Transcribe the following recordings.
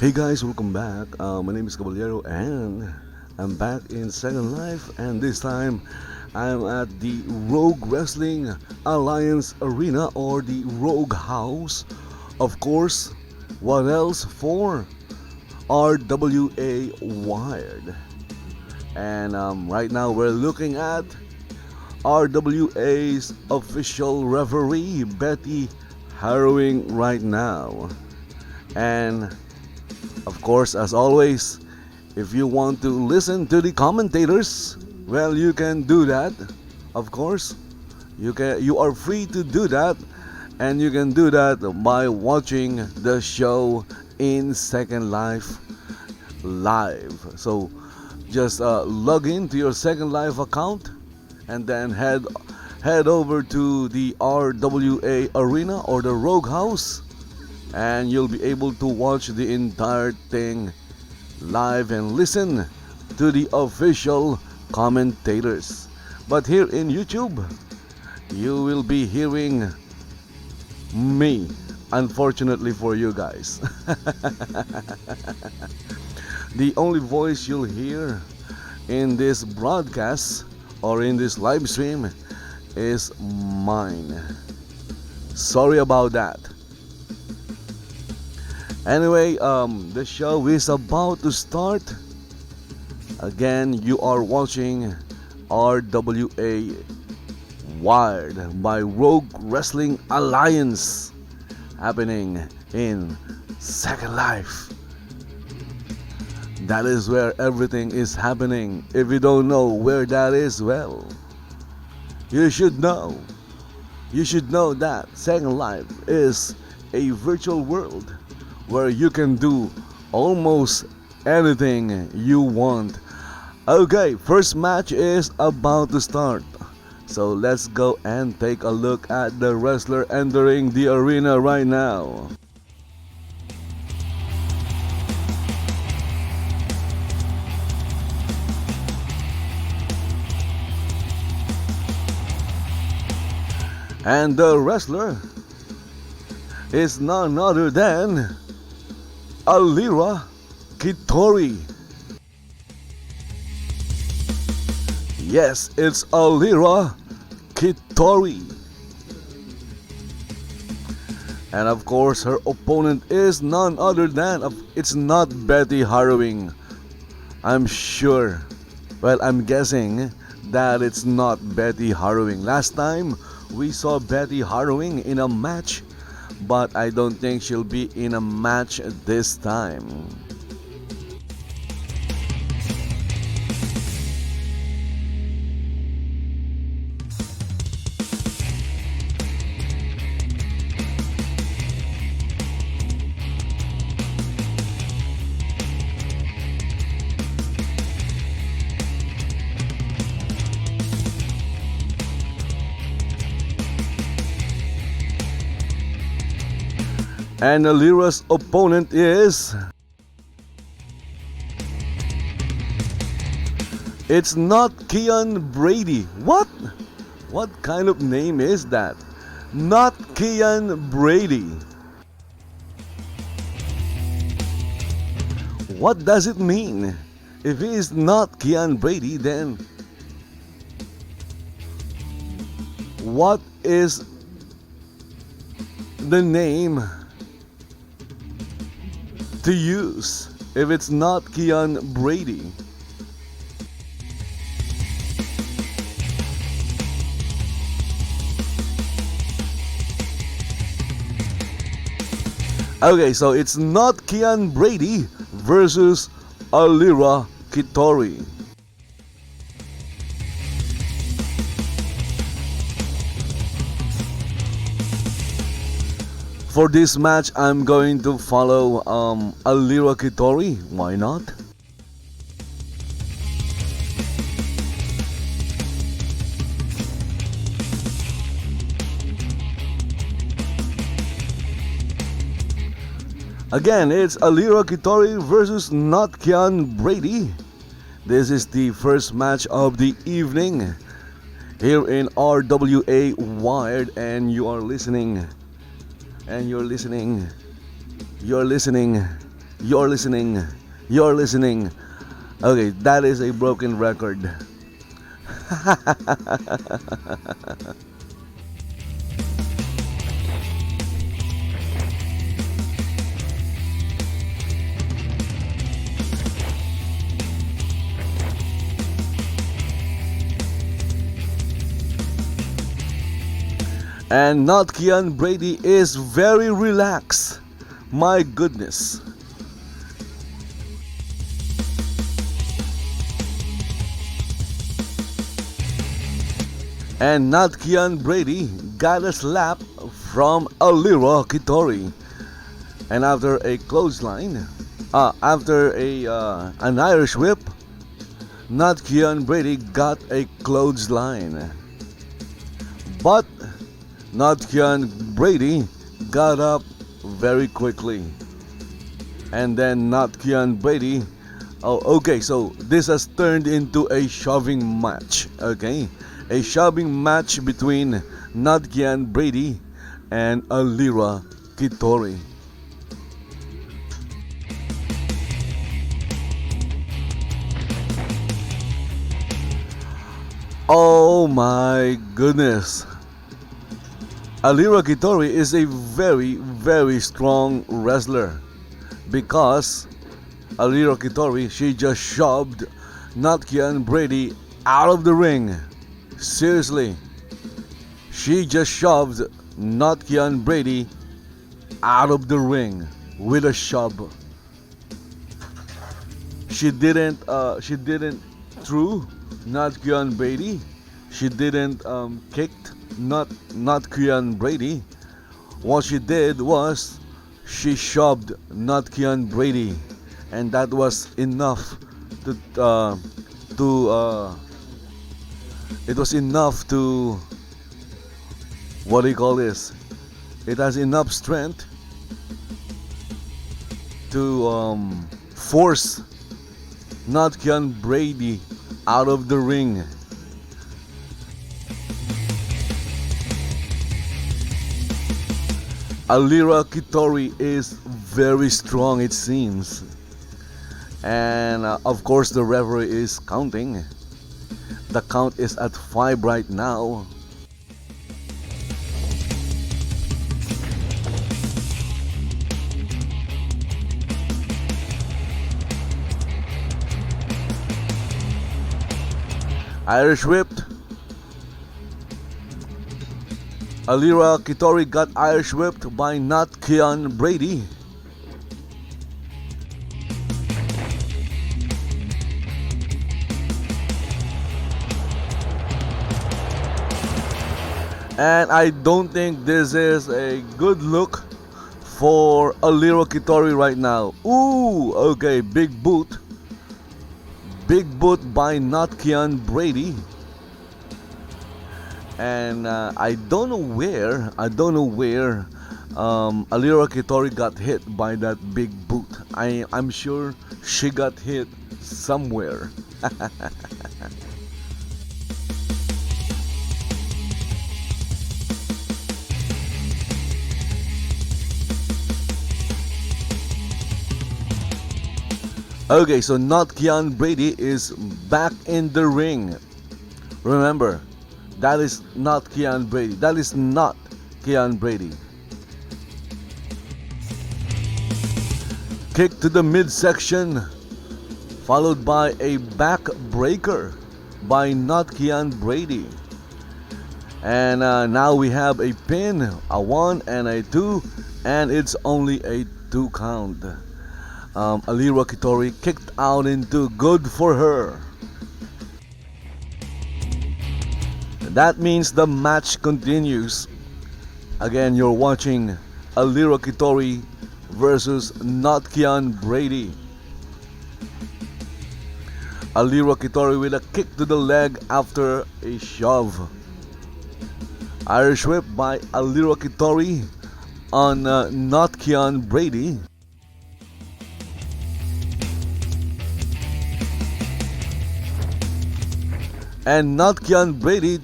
Hey guys, welcome back. My name is Caballero and I'm back in Second Life, and this time I'm at the Rogue Wrestling Alliance Arena, or the Rogue House. Of course, what else for RWA Wired. And right now we're looking at RWA's official referee, Betty Harrowing, right now. And of course, as always, if you want to listen to the commentators, well, you can do that. Of course, you are free to do that, and you can do that by watching the show in Second Life live. So just log in to your Second Life account and then head over to the RWA Arena or the Rogue House, and you'll be able to watch the entire thing live and listen to the official commentators. But here in YouTube, you will be hearing me, unfortunately for you guys. The only voice you'll hear in this broadcast or in this live stream is mine. Sorry about that. Anyway, the show is about to start. Again, you are watching RWA Wired by Rogue Wrestling Alliance, happening in Second Life. That is where everything is happening. If you don't know where that is, well, you should know. You should know that Second Life is a virtual world where you can do almost anything you want. Okay, first match is about to start. So let's go and take a look at the wrestler entering the arena right now. And the wrestler is none other than Allira Kytori. Yes, it's Allira Kytori. And of course, her opponent is none other than, it's not Betty Harrowing. I'm sure, well, I'm guessing that it's not Betty Harrowing. Last time, we saw Betty Harrowing in a match, but I don't think she'll be in a match this time. And Allira's opponent is... it's not Kian Brady. What? What kind of name is that? Not Kian Brady. What does it mean? If he is not Kian Brady, then what is the name to use if it's not Kian Brady? Okay, so it's not Kian Brady versus Allira Kytori. For this match, I'm going to follow Allira Kytori. Why not? Again, it's Allira Kytori versus not Kian Brady. This is the first match of the evening here in RWA Wired, and you're listening You're listening. You're listening. Okay, that is a broken record. And not Kian Brady is very relaxed. My goodness. And not Kian Brady got a slap from Allira Kytori. And after a clothesline, after an Irish whip, not Kian Brady got a clothesline. But not Kian Brady got up very quickly. And then not Kian Brady. Oh, okay, so this has turned into a shoving match. Okay, a shoving match between not Kian Brady and Allira Kytori. Oh my goodness. Allira Kytori is a very, very strong wrestler because Allira Kytori, she just shoved not Kian Brady out of the ring. Seriously. She just shoved not Kian Brady out of the ring with a shove. She didn't threw not Kian Brady. She didn't kicked not Kian Brady. What she did was she shoved not Kian Brady, and that was enough to it was enough to, what do you call this? It has enough strength to force not Kian Brady out of the ring. Allira Kytori is very strong, it seems. And of course the referee is counting. The count is at 5 right now. Irish whipped. Allira Kytori got Irish whipped by not Kian Brady. And I don't think this is a good look for Allira Kytori right now. Ooh, okay, big boot. Big boot by not Kian Brady. And I don't know where Allira Kytori got hit by that big boot. I'm sure she got hit somewhere. Okay, so not Kian Brady is back in the ring. Remember, that is not Kian Brady. That is not Kian Brady. Kick to the midsection, followed by a back breaker by not Kian Brady. And now we have a pin, a 1 and a 2, and it's only a 2 count. Allira Kytori kicked out into, good for her. That means the match continues. Again, you're watching Allira Kytori versus not Kian Brady. Allira Kytori with a kick to the leg after a shove. Irish whip by Allira Kytori on not Kian Brady. And not Kian Brady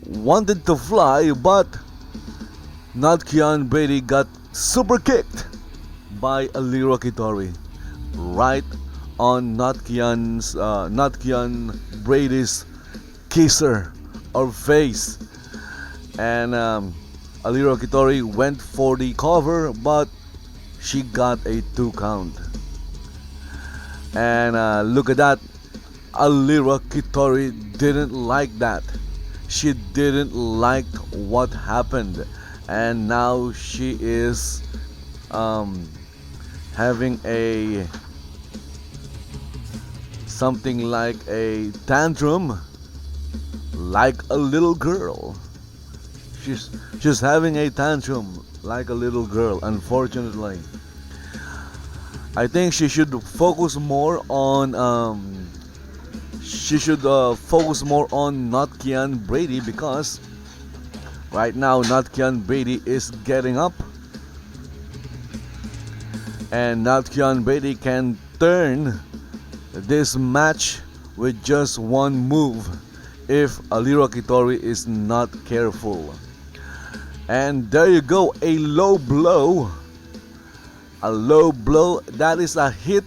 wanted to fly, but not Kian Brady got super kicked by Allira Kytori. right on not Kian Brady's kisser or face, and Allira Kytori went for the cover, but she got a 2 count. And look at that, Allira Kytori didn't like that. She didn't like what happened, and now she is having a something like a tantrum, like a little girl. She's having a tantrum like a little girl. Unfortunately, I think she should focus more on not Kian Brady, because right now not Kian Brady is getting up, and not Kian Brady can turn this match with just one move if Allira Kytori is not careful. And there you go, a low blow. A low blow, that is a hit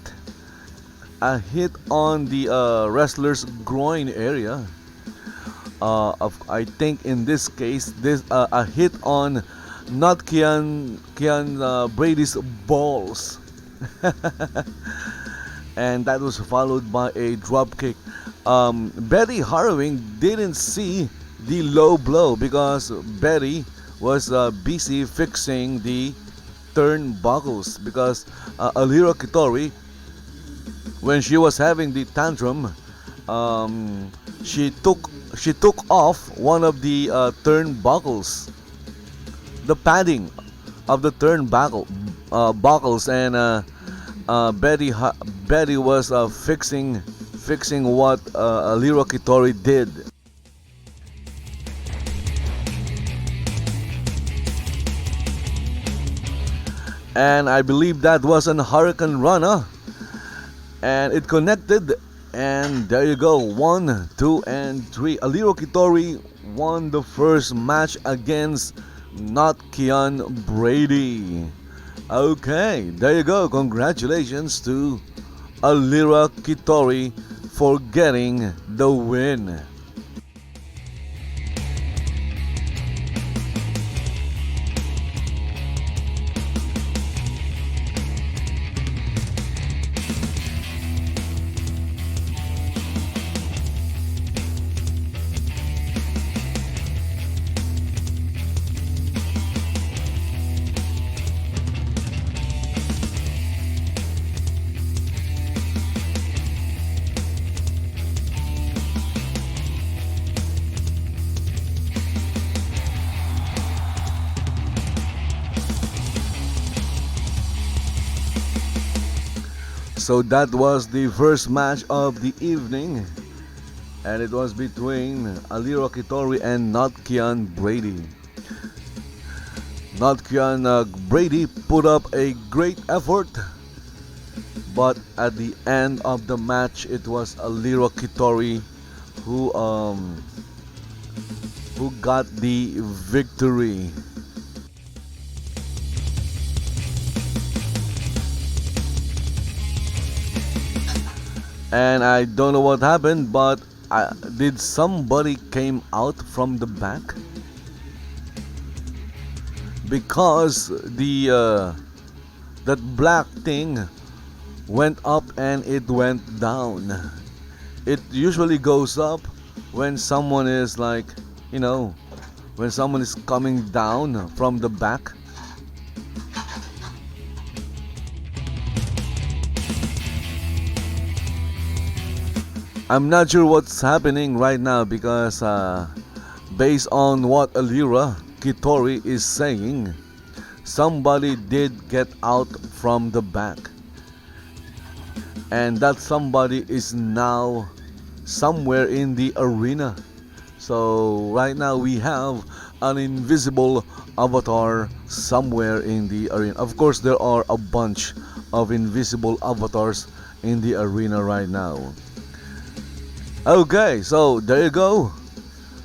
on the wrestler's groin area. I think in this case, this a hit on not Kian Brady's balls, and that was followed by a drop kick. Betty Harrowing didn't see the low blow because Betty was busy fixing the turnbuckles, because Allira Kytori, when she was having the tantrum, she took off one of the turnbuckles, the padding of the buckles, and Betty was fixing what Allira Kytori did. And I believe that was an Hurricane Rana, and it connected, and there you go, 1, 2, and 3. Allira Kytori won the first match against not Kian Brady. Okay, there you go. Congratulations to Allira Kytori for getting the win. So that was the first match of the evening, and it was between Allira Kytori and not Kian Brady. Not Kian Brady put up a great effort, but at the end of the match, it was Allira Kytori who got the victory. And I don't know what happened, but did somebody came out from the back? Because the that black thing went up and it went down. It usually goes up when someone is like, when someone is coming down from the back. I'm not sure what's happening right now, because based on what Allira Kytori is saying, somebody did get out from the back, and that somebody is now somewhere in the arena. So right now we have an invisible avatar somewhere in the arena. Of course, there are a bunch of invisible avatars in the arena right now. Okay, so there you go.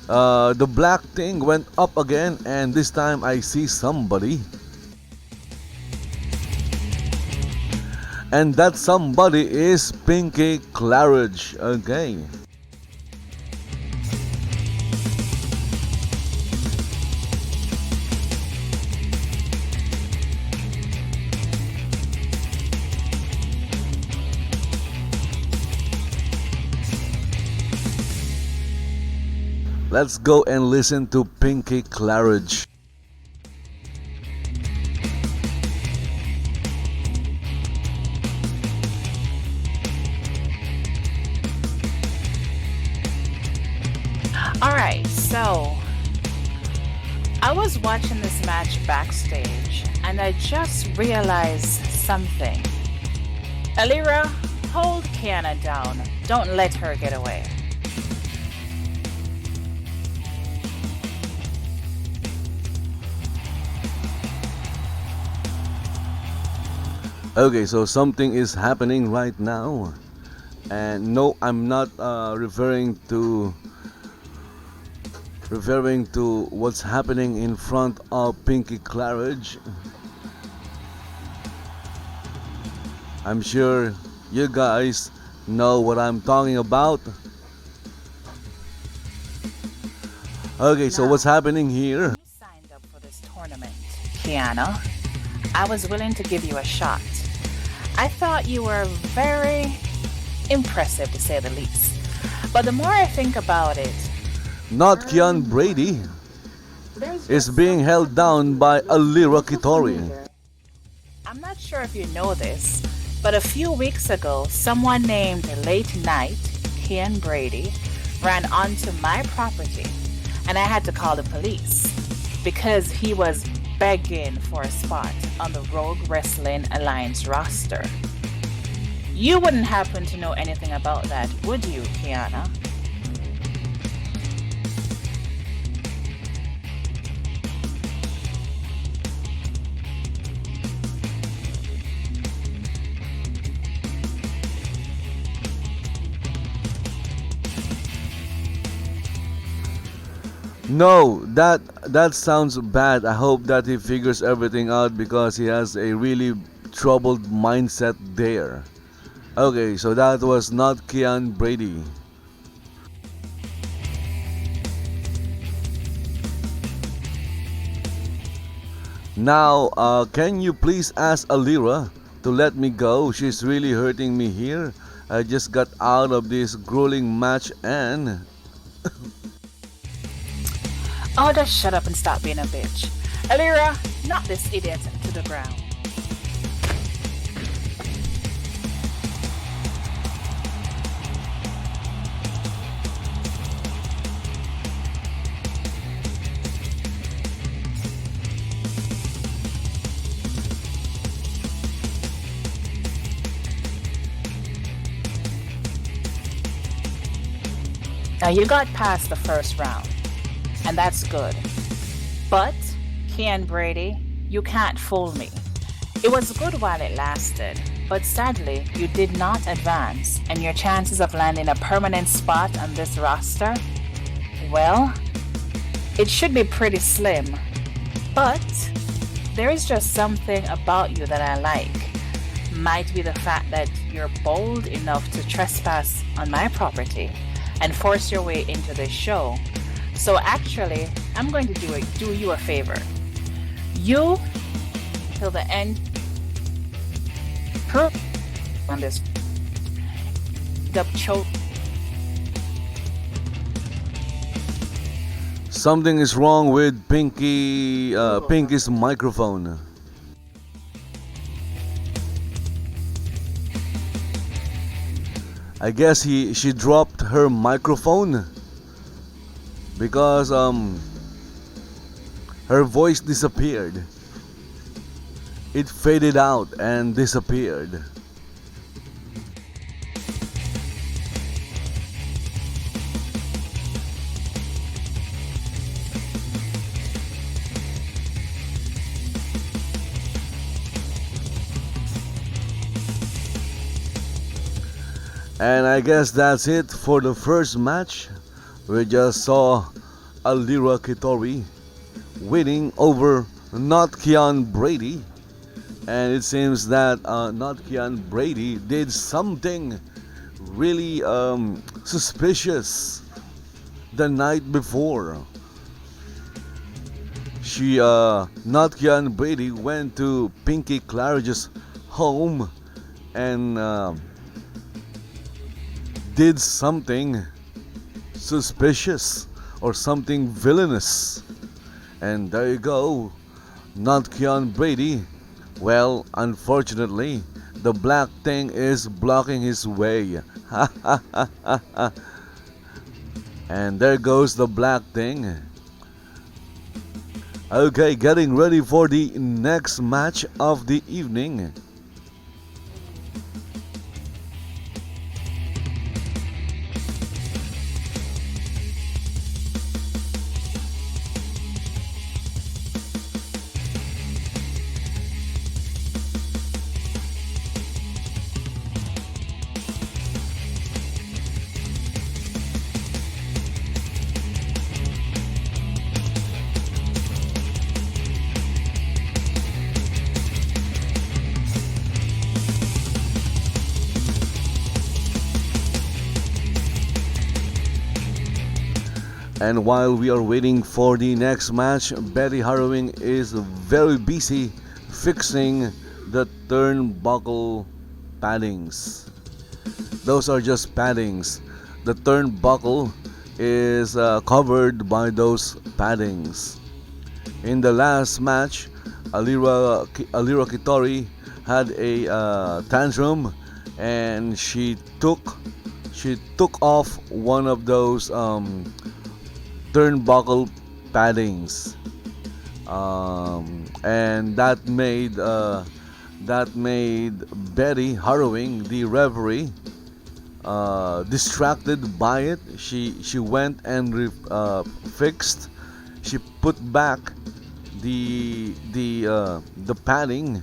The black thing went up again, and this time I see somebody. And that somebody is Pinky Claridge. Okay. Let's go and listen to Pinky Claridge. Alright, so I was watching this match backstage and I just realized something. Allira, hold Kiana down. Don't let her get away. Okay, so something is happening right now. And no, I'm not referring to what's happening in front of Pinky Claridge. I'm sure you guys know what I'm talking about. Okay, so what's happening here? You signed up for this tournament, Kiana. I was willing to give you a shot. I thought you were very impressive, to say the least. But the more I think about it, Not Kian Brady is being held down by Allira Kytori. I'm not sure if you know this, but a few weeks ago, someone named Late Night Kian Brady ran onto my property, and I had to call the police because he was begging for a spot on the Rogue Wrestling Alliance roster. You wouldn't happen to know anything about that, would you, Kiana? No, that sounds bad. I hope that he figures everything out because he has a really troubled mindset there. Okay, so that was not Kian Brady. Now, can you please ask Allira to let me go? She's really hurting me here. I just got out of this grueling match and Oh, just shut up and stop being a bitch. Allira, knock this idiot to the ground. Now you got past the first round, and that's good. But, Kian Brady, you can't fool me. It was good while it lasted, but sadly, you did not advance, and your chances of landing a permanent spot on this roster, well, it should be pretty slim. But, there is just something about you that I like. Might be the fact that you're bold enough to trespass on my property and force your way into this show. So actually, I'm going to do you a favor. You, till the end, on this choke. something is wrong with Pinky's microphone. I guess she dropped her microphone because her voice disappeared. It faded out and disappeared. And I guess that's it for the first match. We just saw Allira Kytori winning over not Kian Brady, And it seems that not Kian Brady did something really suspicious the night before. Not Kian Brady went to Pinky Claridge's home and did something suspicious or something villainous. And there you go, not Kian Brady. Well, unfortunately, the black thing is blocking his way. And there goes the black thing. Okay, getting ready for the next match of the evening. And while we are waiting for the next match, Betty Harrowing is very busy fixing the turnbuckle paddings. Those are just paddings. The turnbuckle is covered by those paddings. In the last match, Allira Kytori had a tantrum, and she took off one of those turnbuckle paddings, and that made Betty Harrowing, the referee, distracted by it. She went and fixed. She put back the padding,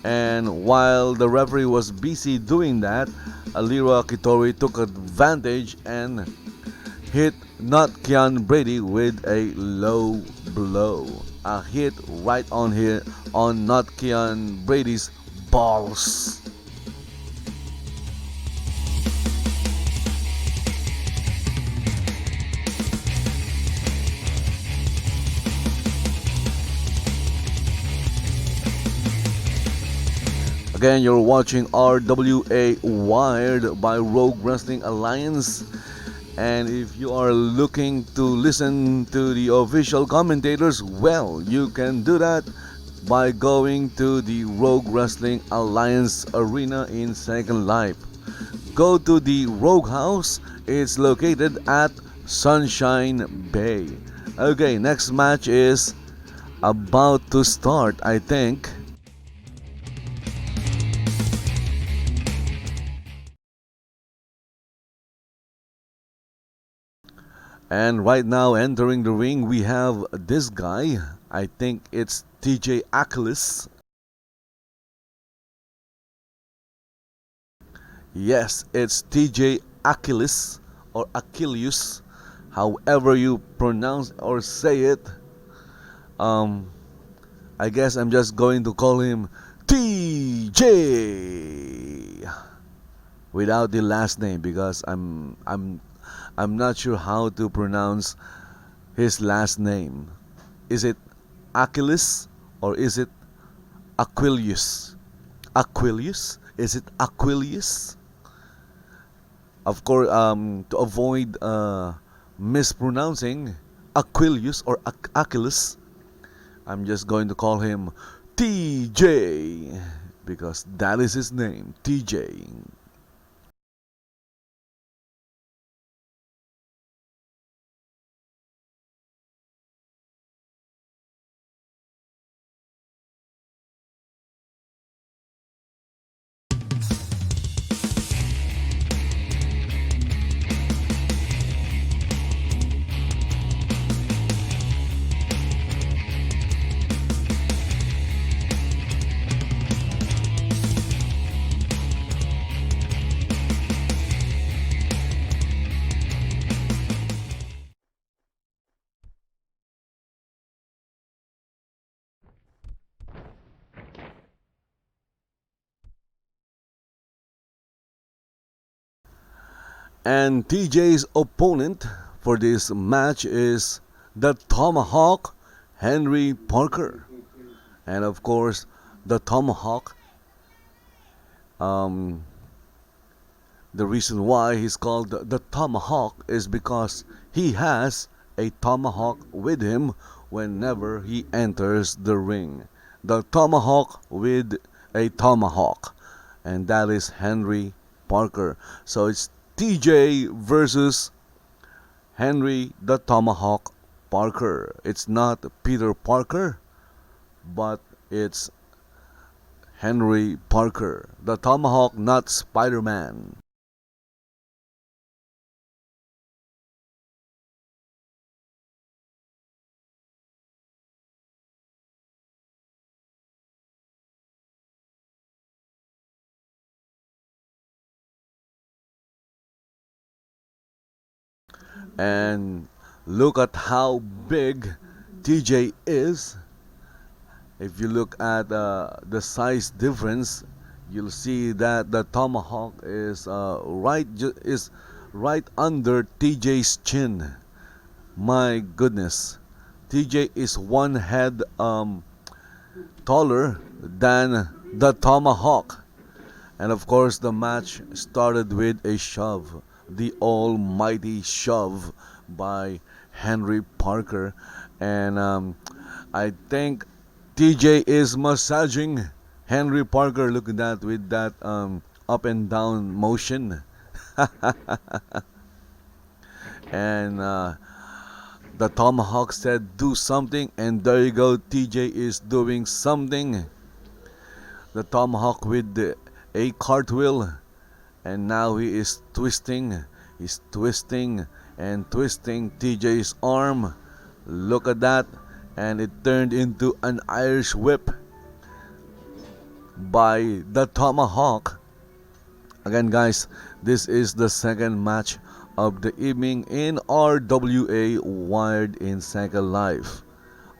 and while the referee was busy doing that, Allira Kytori took advantage and hit not Kian Brady with a low blow. A hit right on here on not Kian Brady's balls. Again, you're watching RWA Wired by Rogue Wrestling Alliance. And if you are looking to listen to the official commentators, well, you can do that by going to the Rogue Wrestling Alliance arena in Second Life. Go to the Rogue House. It's located at Sunshine Bay. Okay, next match is about to start, I think. And right now, entering the ring, we have this guy. I think it's TJ Aquilius. Yes, it's TJ Aquilius or Aquilius, however you pronounce or say it. I guess I'm just going to call him TJ without the last name because I'm not sure how to pronounce his last name. Is it Aquilius or is it Aquilius? Aquilius? Is it Aquilius? Of course, to avoid mispronouncing Aquilius or Aquilius, I'm just going to call him TJ because that is his name, TJ. And TJ's opponent for this match is the Tomahawk, Henry Parker. And of course, the Tomahawk, um, the reason why he's called the Tomahawk is because he has a tomahawk with him whenever he enters the ring. The Tomahawk with a tomahawk. And that is Henry Parker. So it's TJ versus Henry the Tomahawk Parker. It's not Peter Parker, but it's Henry Parker. The Tomahawk, not Spider-Man. And look at how big TJ is. If you look at the size difference, you'll see that the tomahawk is right under TJ's chin. My goodness, TJ is one head taller than the tomahawk. And of course, the match started with a shove, the almighty shove by Henry Parker. And I think TJ is massaging Henry Parker. Look at that with that up and down motion. And the Tomahawk said, do something. And there you go, TJ is doing something. The Tomahawk with a cartwheel. And now he is twisting. He's twisting and twisting TJ's arm. Look at that. And it turned into an Irish whip by the Tomahawk. Again, guys, this is the second match of the evening in RWA Wired in Second Life.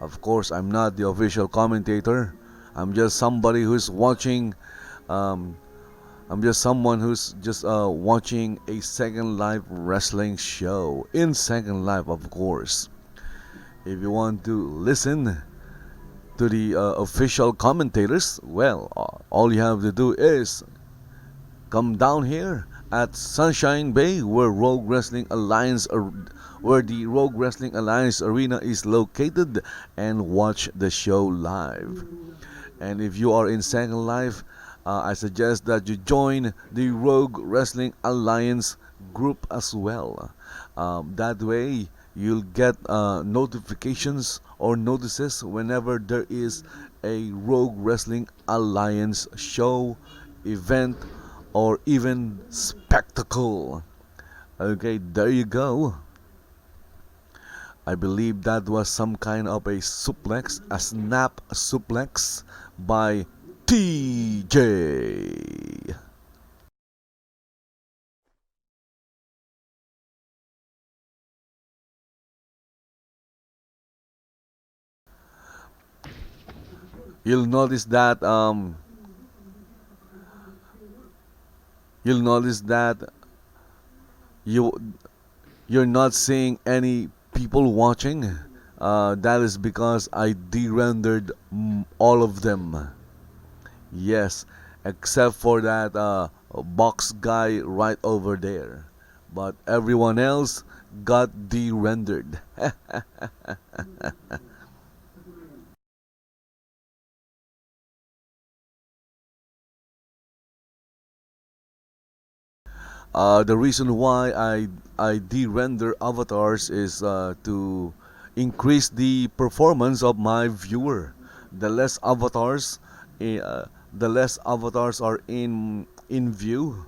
Of course, I'm not the official commentator. I'm just somebody who's watching. I'm just someone who's just watching a Second Life wrestling show in Second Life, of course. If you want to listen to the official commentators, well, all you have to do is come down here at Sunshine Bay, where where the Rogue Wrestling Alliance arena is located, and watch the show live. And if you are in Second Life, I suggest that you join the Rogue Wrestling Alliance group as well. That way, you'll get notifications or notices whenever there is a Rogue Wrestling Alliance show, event, or even spectacle. Okay, there you go. I believe that was some kind of a suplex, a snap suplex by TJ. You'll notice that you'll notice that you you're not seeing any people watching. That is because I de-rendered all of them. Yes, except for that box guy right over there. But everyone else got de-rendered. The reason why I de-render avatars is to increase the performance of my viewer. The less avatars, the less avatars are in view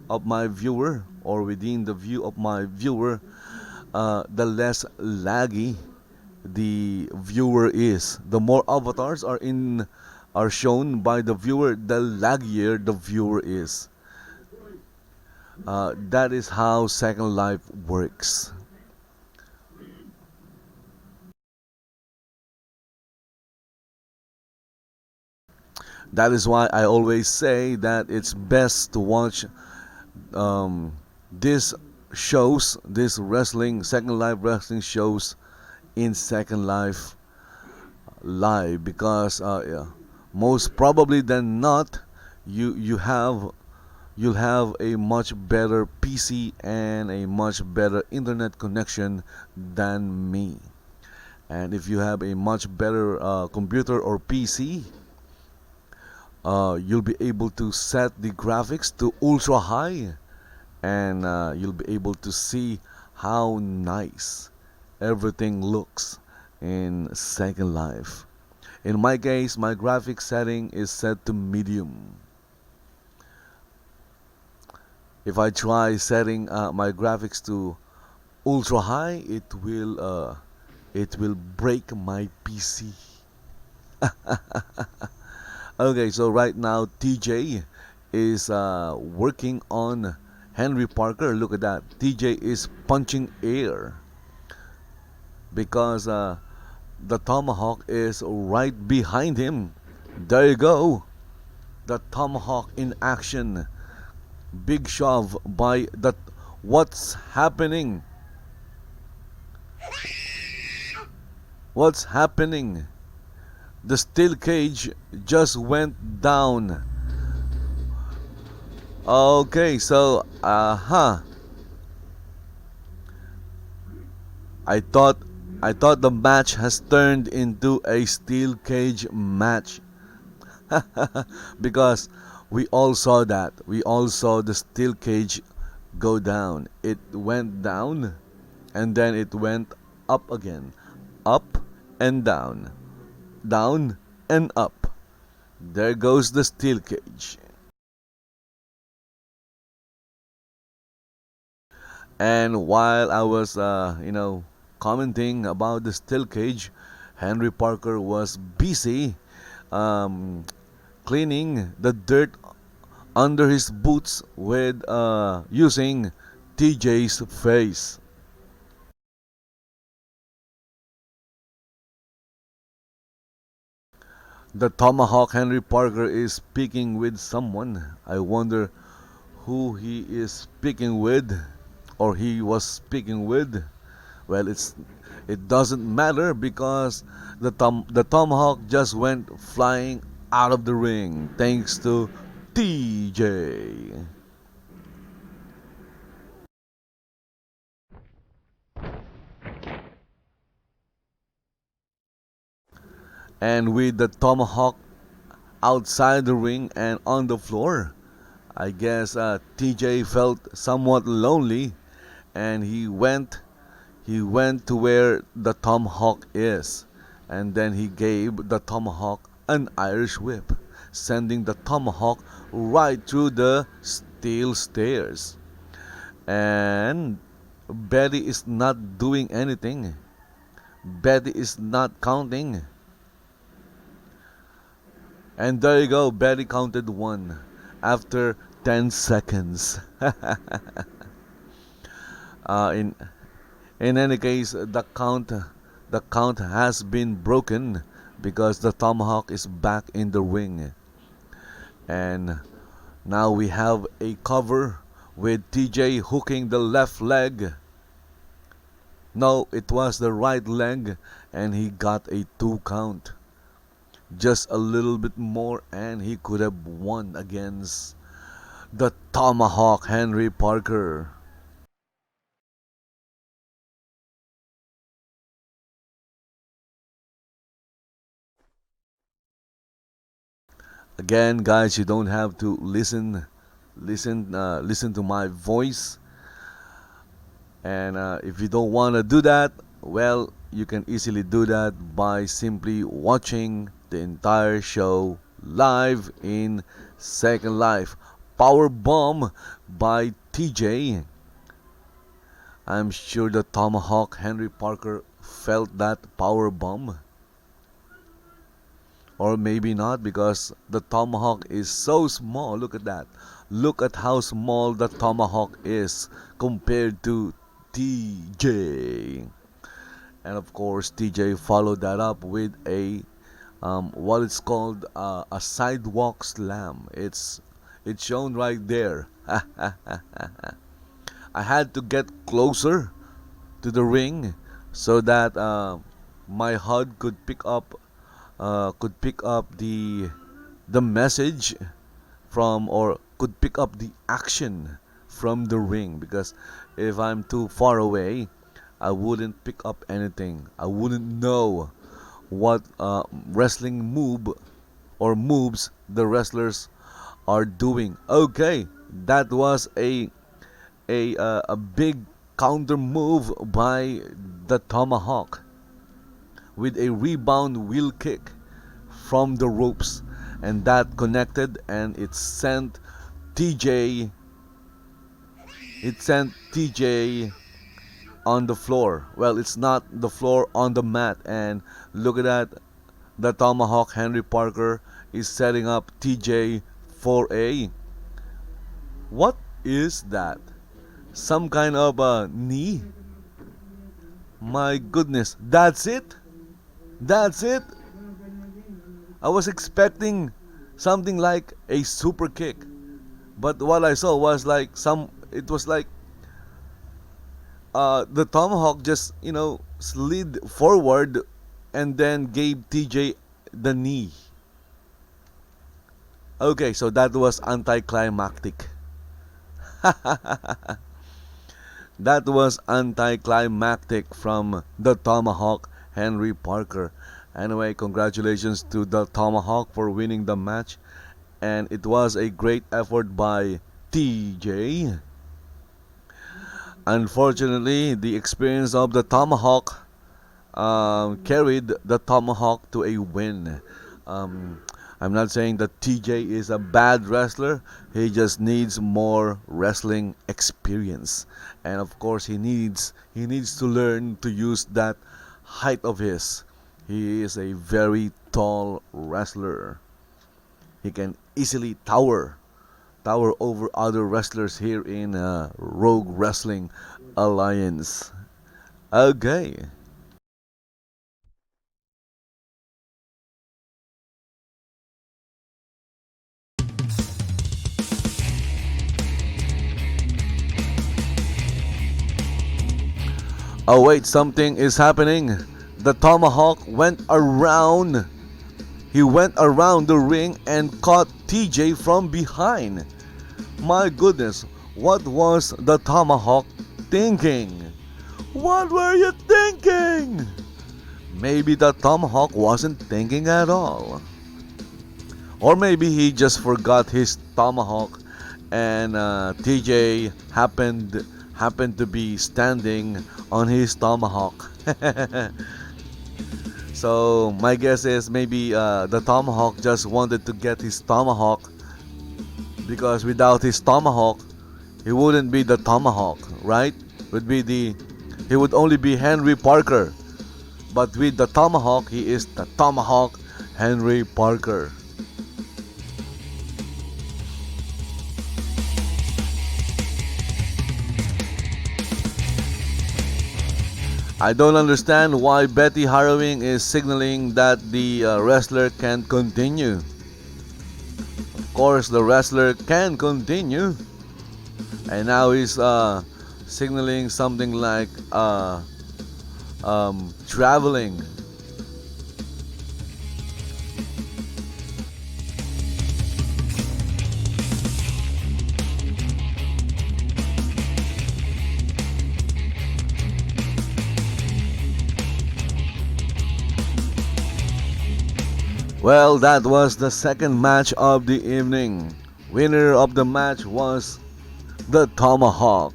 of my viewer, or within the view of my viewer, the less laggy the viewer is. The more avatars are shown by the viewer, the laggier the viewer is. That is how Second Life works. That is why I always say that it's best to watch um, This shows, this wrestling, Second Life wrestling shows in Second Life live, because yeah, most probably than not, you have you'll have a much better PC and a much better internet connection than me. And if you have a much better computer or PC, you'll be able to set the graphics to ultra high, and you'll be able to see how nice everything looks in Second Life. In my case, my graphics setting is set to medium. If I try setting my graphics to ultra high, it will break my PC. Okay, so right now TJ is working on Henry Parker. Look at that. TJ is punching air because the Tomahawk is right behind him. There you go. The Tomahawk in action. Big shove by the. What's happening? What's happening? The steel cage just went down. Okay, so I thought the match has turned into a steel cage match. Because we all saw that. We all saw the steel cage go down. It went down and then it went up again. Up and down. Down and up. There goes the steel cage. And while I was, commenting about the steel cage, Henry Parker was busy um, cleaning the dirt under his boots with using TJ's face. The Tomahawk Henry Parker is speaking with someone. I wonder who he is speaking with, or he was speaking with. Well, it doesn't matter because the Tomahawk just went flying out of the ring thanks to TJ. And with the Tomahawk outside the ring and on the floor, I guess TJ felt somewhat lonely, and he went to where the Tomahawk is, and then he gave the Tomahawk an Irish whip, sending the Tomahawk right through the steel stairs. And Betty is not doing anything. Betty is not counting. And there you go, Betty counted one after 10 seconds. In any case, the count has been broken because the Tomahawk is back in the ring. And now we have a cover with TJ hooking the left leg. No, it was the right leg, and he got a 2 count. Just a little bit more and he could have won against the Tomahawk Henry Parker. Again, guys, you don't have to listen to my voice. And if you don't want to do that, well, you can easily do that by simply watching the entire show live in Second Life. Power Bomb by TJ. I'm sure the Tomahawk Henry Parker felt that power bomb. Or maybe not, because the Tomahawk is so small. Look at that. Look at how small the Tomahawk is compared to TJ. And of course, TJ followed that up with a what it's called a sidewalk slam. It's shown right there. I had to get closer to the ring so that my HUD could pick up the message from, or could pick up the action from the ring, because if I'm too far away, I wouldn't pick up anything. I wouldn't know what wrestling move or moves the wrestlers are doing. Okay, that was a big counter move by the Tomahawk with a rebound wheel kick from the ropes, and that connected, and TJ it sent TJ on the floor. Well, it's not the floor, on the mat. And look at that, the Tomahawk Henry Parker is setting up TJ for a, what is that? Some kind of a knee? My goodness, that's it? That's it? I was expecting something like a super kick, but what I saw was like it was like the Tomahawk just, slid forward and then gave TJ the knee. Okay, so that was anticlimactic. That was anticlimactic from the Tomahawk Henry Parker. Anyway, congratulations to the Tomahawk for winning the match, and it was a great effort by TJ. Unfortunately, the experience of the Tomahawk carried the Tomahawk to a win. I'm not saying that TJ is a bad wrestler. He just needs more wrestling experience, and of course, he needs to learn to use that height of his. He is a very tall wrestler. He can easily tower over other wrestlers here in Rogue Wrestling Alliance. Okay. Oh wait, something is happening. The Tomahawk went around. He went around the ring and caught TJ from behind. My goodness, what was the Tomahawk thinking? What were you thinking? Maybe the Tomahawk wasn't thinking at all. Or maybe he just forgot his Tomahawk, and TJ happened to be standing on his Tomahawk. So my guess is maybe the Tomahawk just wanted to get his Tomahawk, because without his Tomahawk, he wouldn't be the Tomahawk, right? He would only be Henry Parker. But with the Tomahawk, he is the Tomahawk Henry Parker. I don't understand why Betty Harrowing is signaling that the wrestler can continue. Of course, the wrestler can continue, and now he's signaling something like traveling. Well, that was the second match of the evening. Winner of the match was the Tomahawk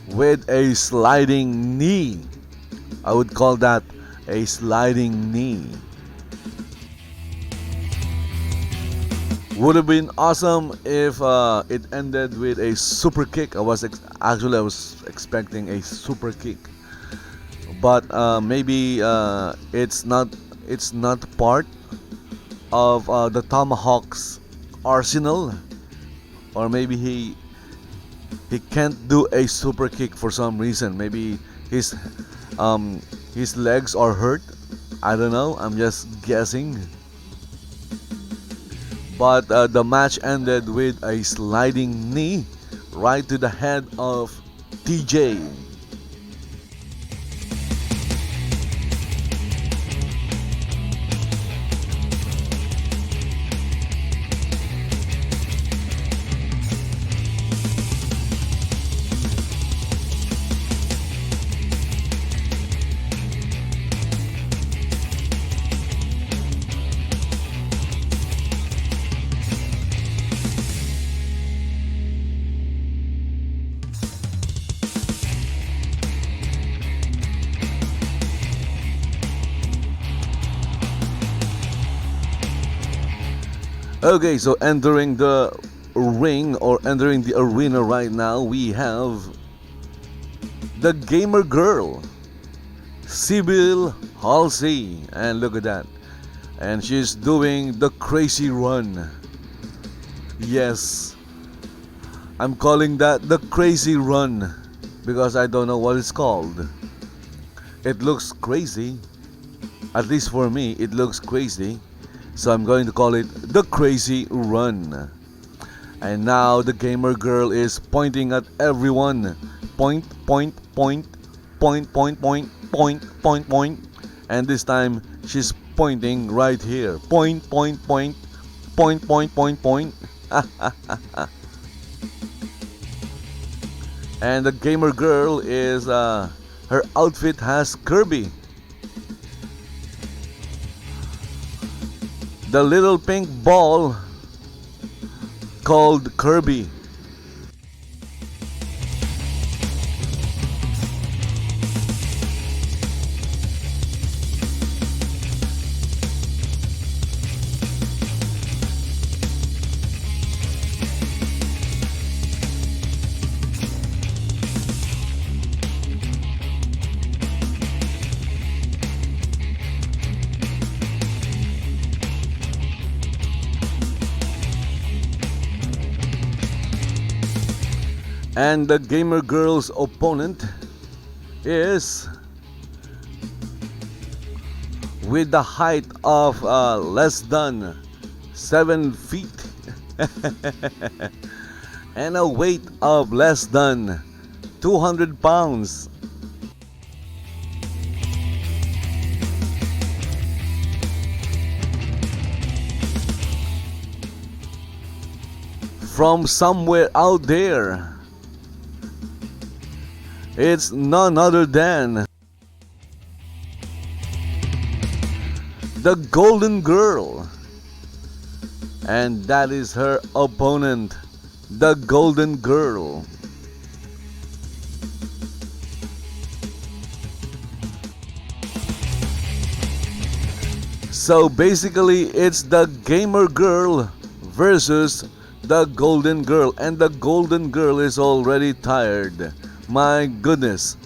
with a sliding knee. I would call that a sliding knee. Would have been awesome if it ended with a super kick. I was expecting a super kick, but maybe it's not part of the Tomahawk's arsenal, or maybe he can't do a super kick for some reason. Maybe his legs are hurt. I don't know. I'm just guessing. But the match ended with a sliding knee right to the head of TJ. Okay, so entering the ring or entering the arena right now, we have the gamer girl, Sybil Halsey. And look at that. And she's doing the crazy run. Yes, I'm calling that the crazy run because I don't know what it's called. It looks crazy. At least for me, it looks crazy. So I'm going to call it the crazy run. And now the gamer girl is pointing at everyone. Point, point, point, point, point, point, point, point, point. And this time she's pointing right here. Point, point, point, point, point, point, point. And the gamer girl is, her outfit has Kirby. The little pink ball called Kirby. And the gamer girl's opponent is with the height of less than 7 feet and a weight of less than 200 pounds. From somewhere out there, it's none other than the Golden Girl. And that is her opponent, the Golden Girl. So basically, it's the gamer girl versus the Golden Girl. And the Golden Girl is already tired. My goodness.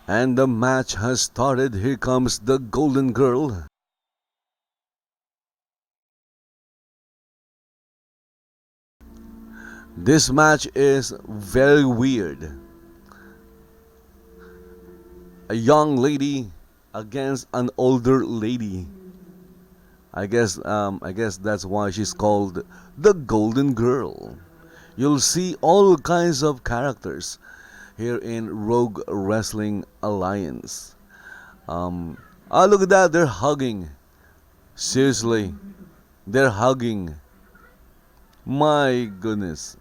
And the match has started. Here comes the Golden Girl. This match is very weird. A young lady against an older lady. I guess that's why she's called the Golden Girl. You'll see all kinds of characters here in Rogue Wrestling Alliance. Look at that, they're hugging. Seriously, they're hugging. My goodness.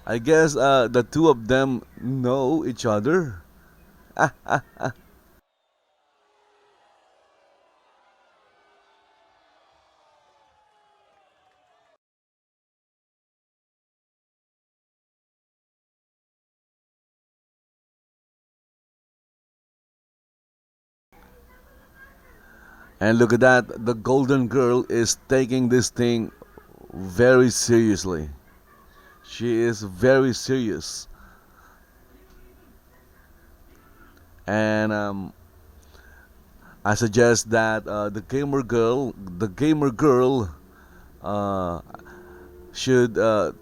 I guess the two of them know each other. And look at that, the golden girl is taking this thing very seriously. She is very serious. And I suggest that the gamer girl uh, should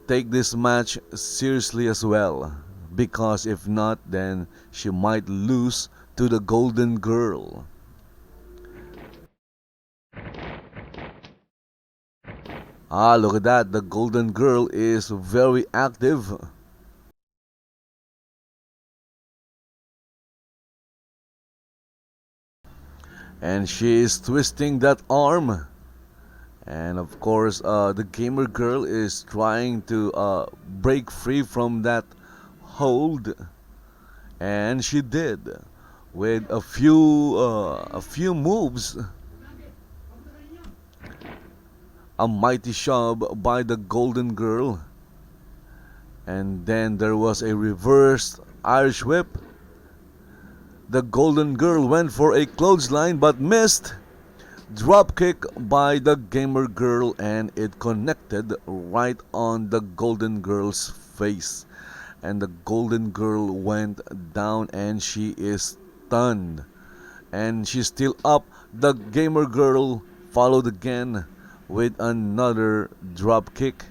take this match seriously as well, because if not, then she might lose to the golden girl. Ah, look at that, the golden girl is very active. And she is twisting that arm. And of course, the gamer girl is trying to break free from that hold, and she did with a few moves. A mighty shove by the golden girl, and then there was a reversed Irish whip. The golden girl went for a clothesline but missed. Drop kick by the gamer girl, and it connected right on the golden girl's face, and the golden girl went down and she is stunned, and she's still up. The gamer girl followed again with another drop kick,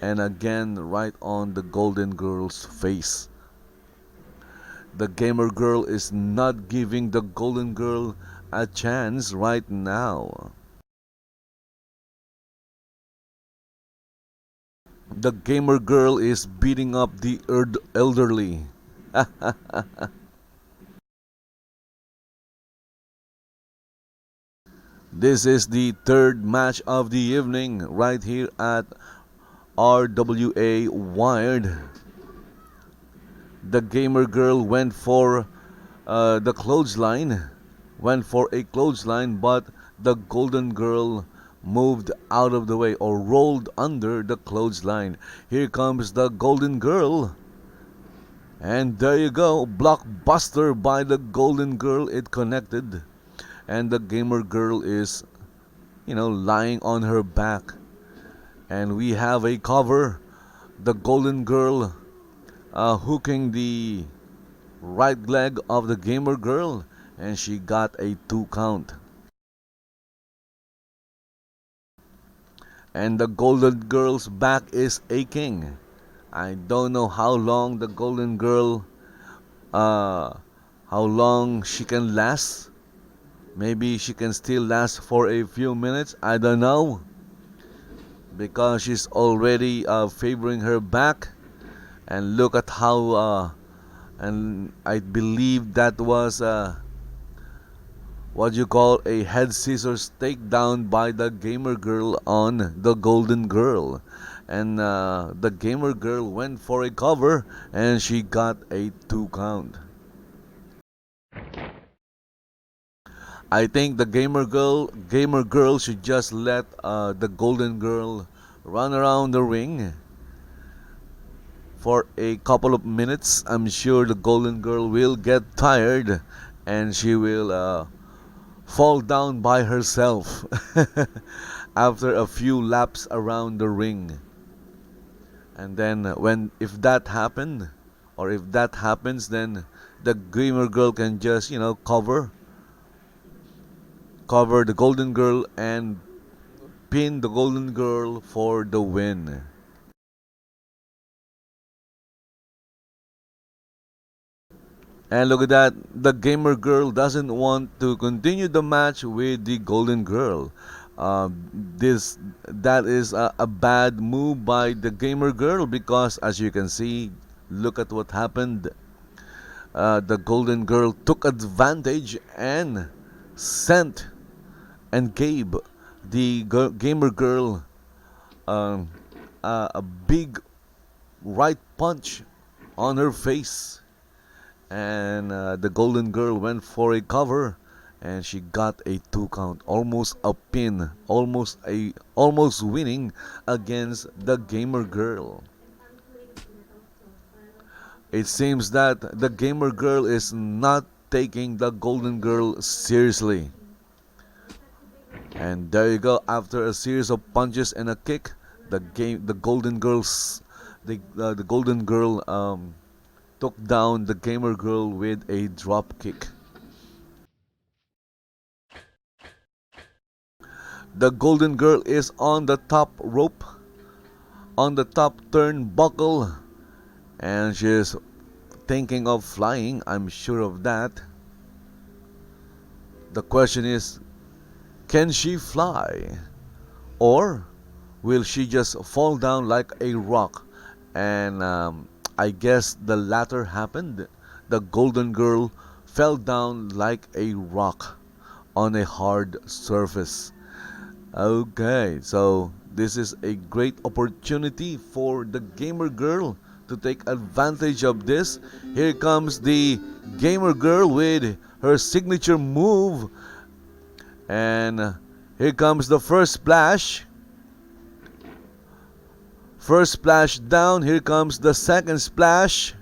and again right on the golden girl's face. The gamer girl is not giving the golden girl a chance right now. The gamer girl is beating up the elderly. This is the third match of the evening right here at RWA Wired. The gamer girl went for the clothesline, went for a clothesline, but the golden girl moved out of the way or rolled under the clothesline. Here comes the golden girl. And there you go, blockbuster by the golden girl. It connected. And the gamer girl is, lying on her back. And we have a cover. The golden girl hooking the right leg of the gamer girl, and she got a 2 count. And the golden girl's back is aching. I don't know how long the golden girl, how long she can last. Maybe she can still last for a few minutes. I don't know, because she's already favoring her back. And look at how, and I believe that was what you call a head scissors takedown by the gamer girl on the golden girl. And the gamer girl went for a cover, and she got a 2 count. I think the gamer girl should just let the golden girl run around the ring for a couple of minutes. I'm sure the golden girl will get tired, and she will fall down by herself after a few laps around the ring. And then if that happens, then the gamer girl can just cover the golden girl and pin the golden girl for the win. And look at that, the gamer girl doesn't want to continue the match with the golden girl. That is a bad move by the gamer girl, because as you can see, look at what happened. The golden girl took advantage and sent and gave the gamer girl a big right punch on her face. And the golden girl went for a cover, and she got a 2 count, almost a pin, almost winning against the gamer girl. It seems that the gamer girl is not taking the golden girl seriously. And there you go. After a series of punches and a kick, the golden girl took down the gamer girl with a drop kick. The golden girl is on the top rope, on the top turnbuckle, and she's thinking of flying. I'm sure of that. The question is, can she fly? Or will she just fall down like a rock? And I guess the latter happened. The golden girl fell down like a rock on a hard surface. Okay, so this is a great opportunity for the gamer girl to take advantage of this. Here comes the gamer girl with her signature move. And here comes the first splash. First splash down. Here comes the second splash.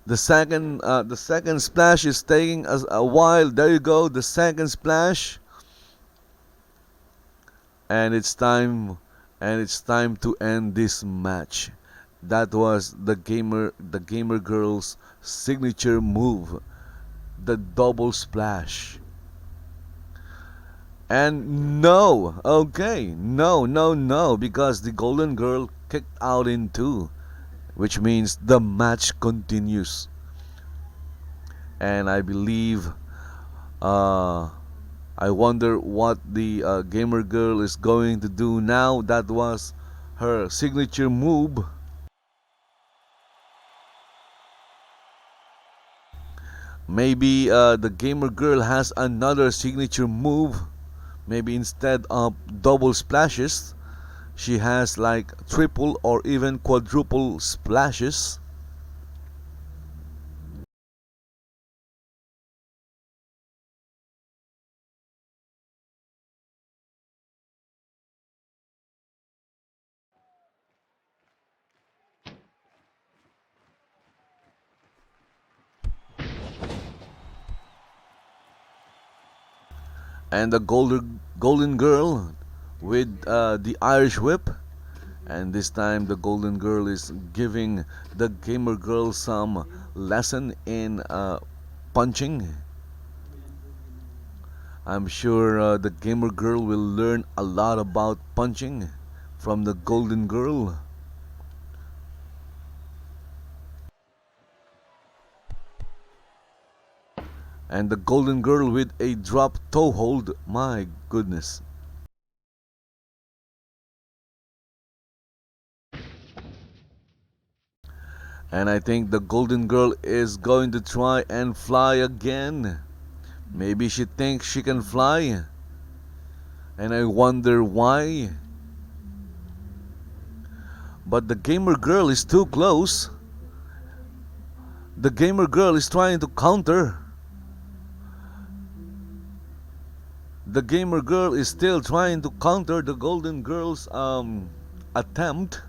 The second splash is taking us a while. There you go, the second splash. And it's time to end this match. That was the gamer girl's signature move, the double splash. And no, because the golden girl kicked out in two, which means the match continues. And I believe, I wonder what the gamer girl is going to do now. That was her signature move. Maybe the gamer girl has another signature move. Maybe instead of double splashes, she has like triple or even quadruple splashes. And the golden girl with the Irish whip. And this time the golden girl is giving the gamer girl some lesson in punching. I'm sure the gamer girl will learn a lot about punching from the golden girl. And the golden girl with a drop toe hold. My goodness. And I think the golden girl is going to try and fly again. Maybe she thinks she can fly. And I wonder why. But the gamer girl is too close. The gamer girl is trying to counter. The gamer girl is still trying to counter the golden girl's attempt.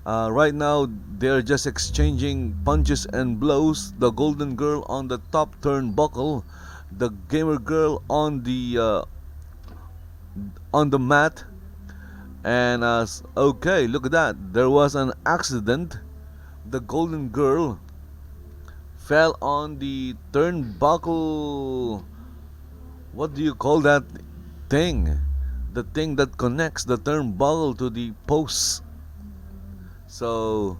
Right now, they're just exchanging punches and blows. The golden girl on the top turnbuckle, the gamer girl on the mat. And okay, look at that. There was an accident. The golden girl fell on the turnbuckle. What do you call that thing? The thing that connects the turnbuckle to the posts. So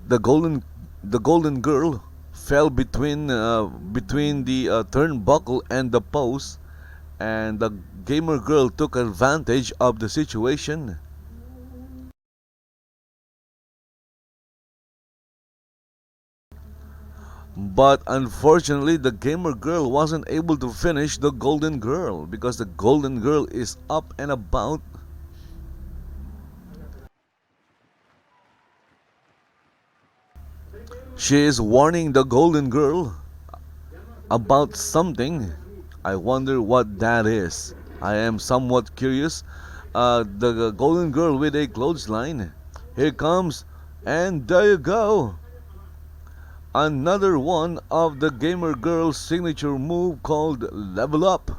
the golden girl fell between the turnbuckle and the post, and the gamer girl took advantage of the situation. But unfortunately, the gamer girl wasn't able to finish the golden girl because the golden girl is up and about. She is warning the golden girl about something. I wonder what that is. I am somewhat curious. The golden girl with a clothesline. Here comes, and there you go. another one of the gamer girl's signature move called Level Up.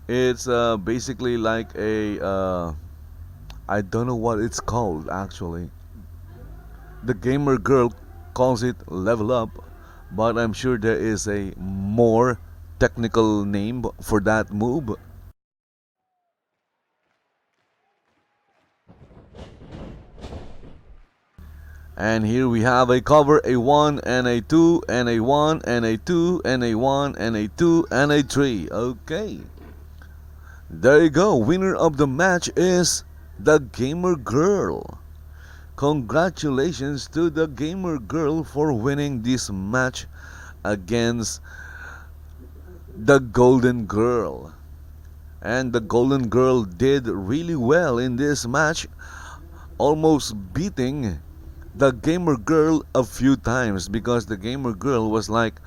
It's basically like a I don't know what it's called actually. The gamer girl calls it Level Up, but I'm sure there is a more technical name for that move. And here we have a cover, a 1 and a 2 and a 1 and a 2 and a 1 and a 2 and a 3. Okay. There you go. Winner of the match is the gamer girl. Congratulations to the gamer girl for winning this match against the golden girl. And the golden girl did really well in this match, almost beating the gamer girl a few times, because the gamer girl was like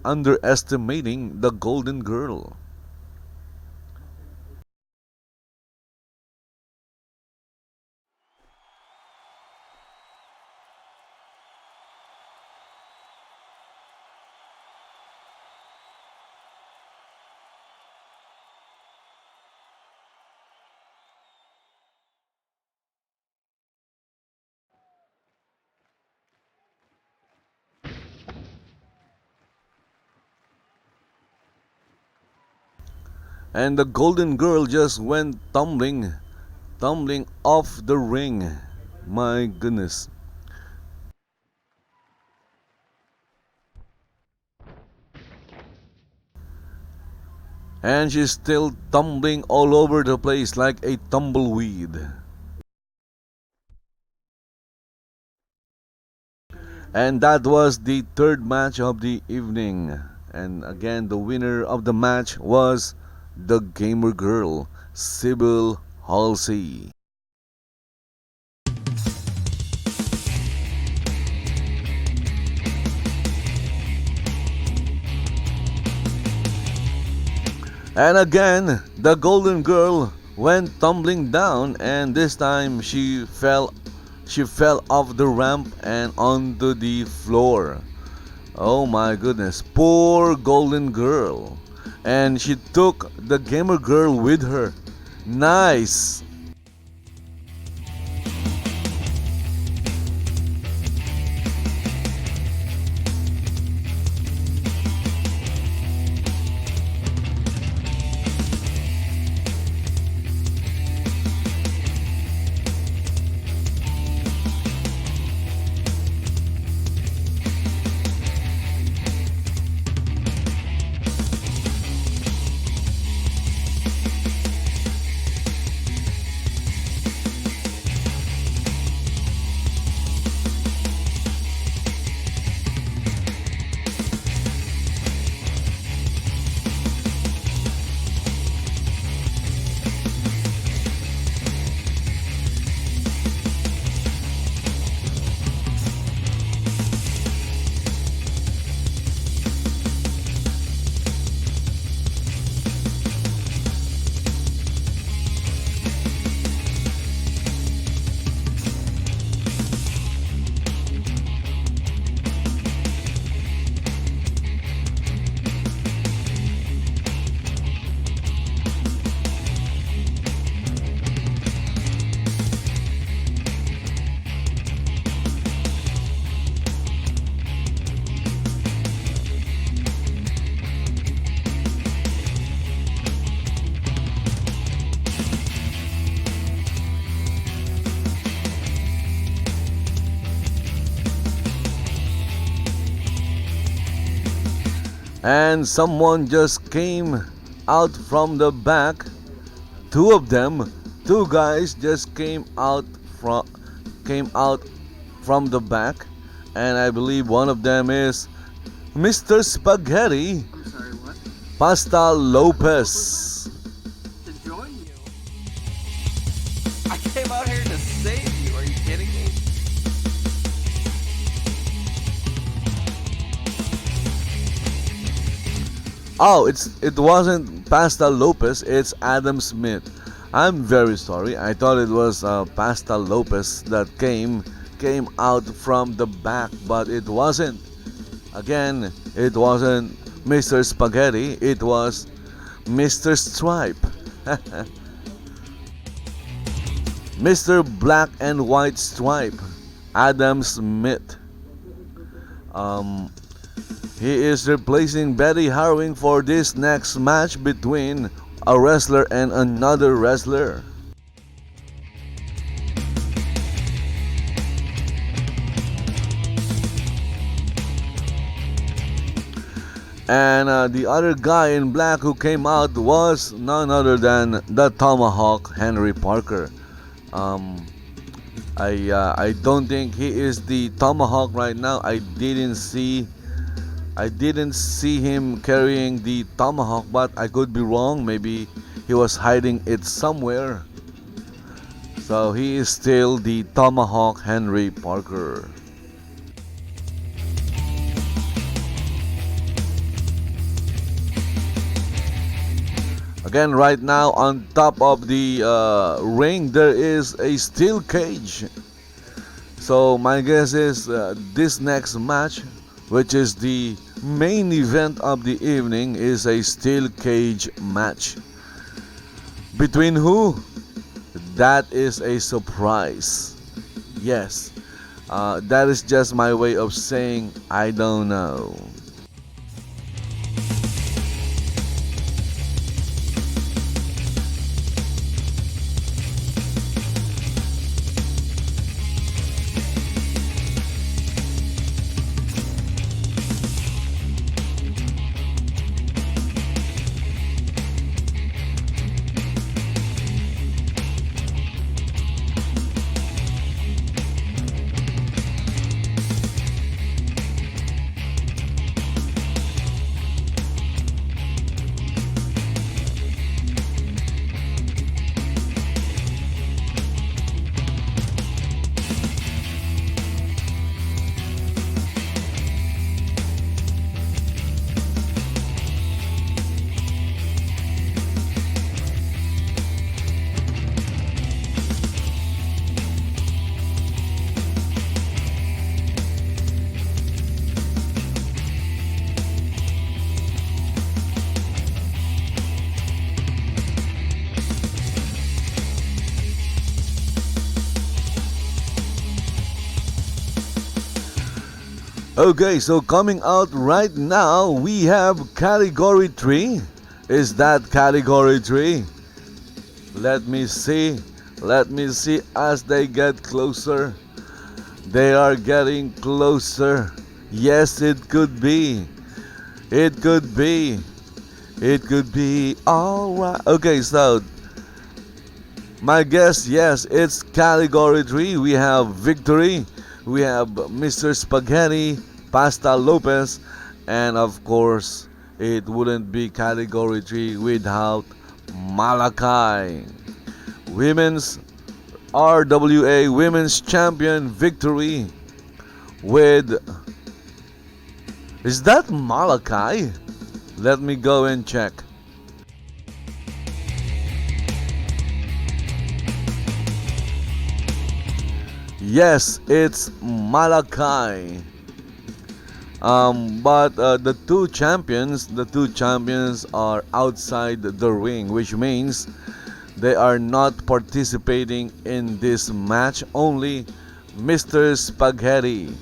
underestimating the golden girl. And the golden girl just went tumbling off the ring. My goodness. And she's still tumbling all over the place like a tumbleweed. And that was the third match of the evening. And again, the winner of the match was the gamer girl, Sybil Halsey. And again, the golden girl went tumbling down, and this time she fell off the ramp and onto the floor. Oh my goodness, poor golden girl. And she took the gamer girl with her. Nice. And someone just came out from the back. Two guys just came out from the back, and I believe one of them is Mr. Spaghetti. I'm sorry, what? Pasta Lopez. To join you? I came out here to save you. Are you kidding me? Oh, it wasn't Pasta Lopez, it's Adam Smith. I'm very sorry. I thought it was Pasta Lopez that came came out from the back, but it wasn't. Again, it wasn't Mr. Spaghetti, it was Mr. Stripe. Mr. Black and White Stripe, Adam Smith. He is replacing Betty Harrowing for this next match between a wrestler and another wrestler. And the other guy in black who came out was none other than the Tomahawk, Henry Parker. I don't think he is the Tomahawk right now. I didn't see him carrying the Tomahawk, but I could be wrong. Maybe he was hiding it somewhere. So he is still the Tomahawk, Henry Parker. Again, right now on top of the ring, there is a steel cage. So my guess is this next match, which is the main event of the evening, is a steel cage match. Between who? That is a surprise. Yes, that is just my way of saying I don't know. Okay, so coming out right now, we have category 3. Is that category 3? Let me see as they get closer. They are getting closer. Yes, it could be. It could be. It could be. Alright. Okay, so my guess, yes, it's category 3. We have Victory. We have Mr. Spaghetti, Pasta Lopez, and of course, it wouldn't be category 3 without Malachi. Women's RWA Women's Champion Victory with... Is that Malachi? Let me go and check. Yes, it's Malachi. But the two champions are outside the ring, which means they are not participating in this match. Only Mr. Spaghetti.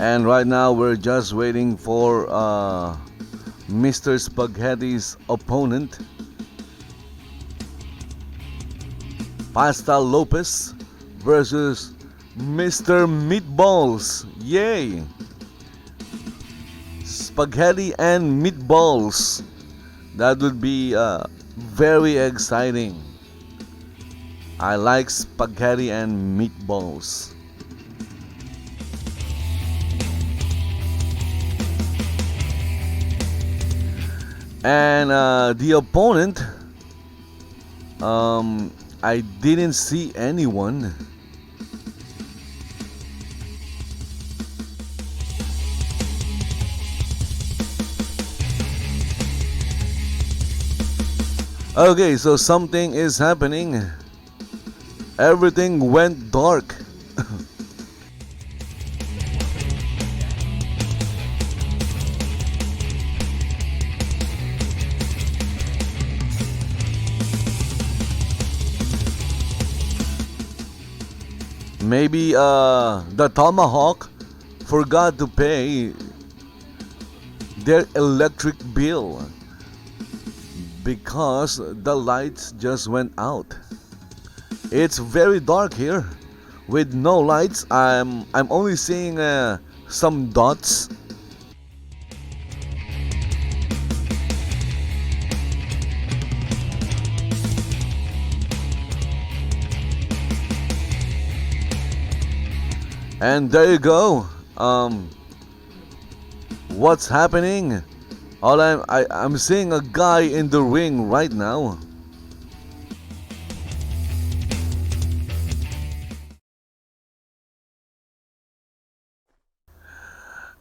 And right now we're just waiting for Mr. Spaghetti's opponent, Pasta Lopez versus Mr. Meatballs. Yay! Spaghetti and meatballs. That would be very exciting. I like spaghetti and meatballs. And the opponent, I didn't see anyone. Okay, so something is happening. Everything went dark. Maybe the Tomahawk forgot to pay their electric bill because the lights just went out. It's very dark here with no lights. I'm only seeing some dots. And there you go. What's happening? I'm seeing a guy in the ring right now.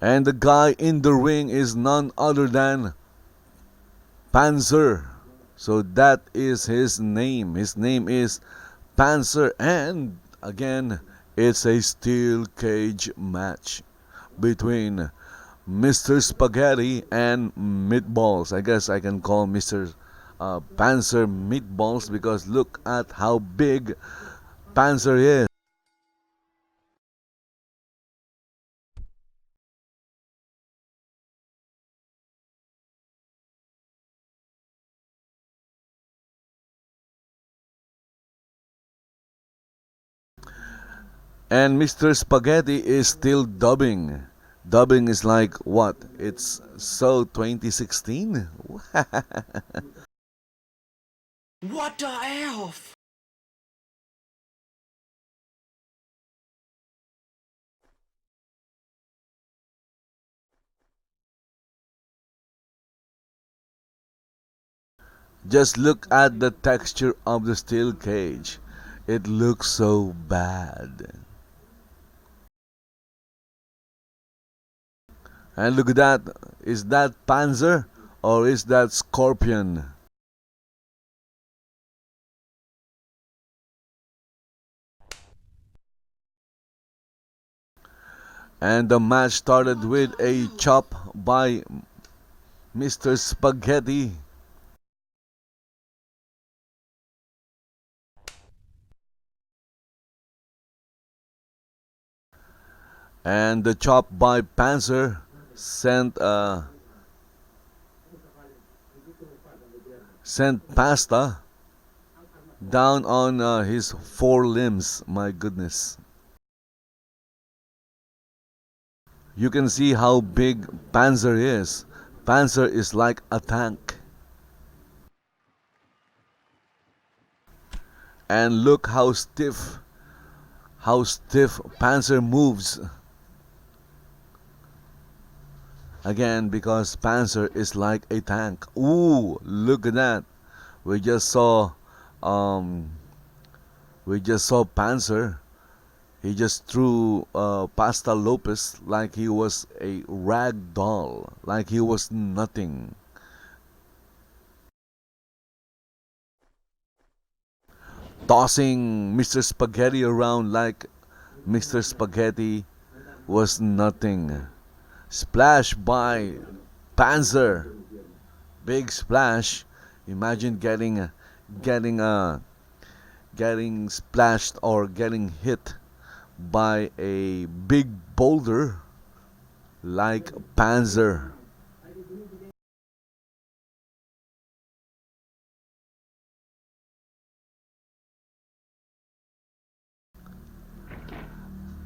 And the guy in the ring is none other than Panzer. So that is his name. His name is Panzer. And again, it's a steel cage match between Mr. Spaghetti and Meatballs. I guess I can call Mr. Panzer Meatballs because look at how big Panzer is. And Mr. Spaghetti is still dubbing. Dubbing is like what? It's so 2016? What the elf? Just look at the texture of the steel cage. It looks so bad. And look at that. Is that Panzer or is that Scorpion? And the match started with a chop by Mr. Spaghetti. And the chop by Panzer sent pasta down on his four limbs. My goodness. You can see how big Panzer is. Panzer is like a tank. And look how stiff Panzer moves. Again, because Panzer is like a tank. Ooh, look at that. We just saw Panzer. He just threw Pasta Lopez like he was a rag doll, like he was nothing. Tossing Mr. Spaghetti around like Mr. Spaghetti was nothing. Splash by Panzer. Big splash. Imagine getting splashed or getting hit by a big boulder like Panzer.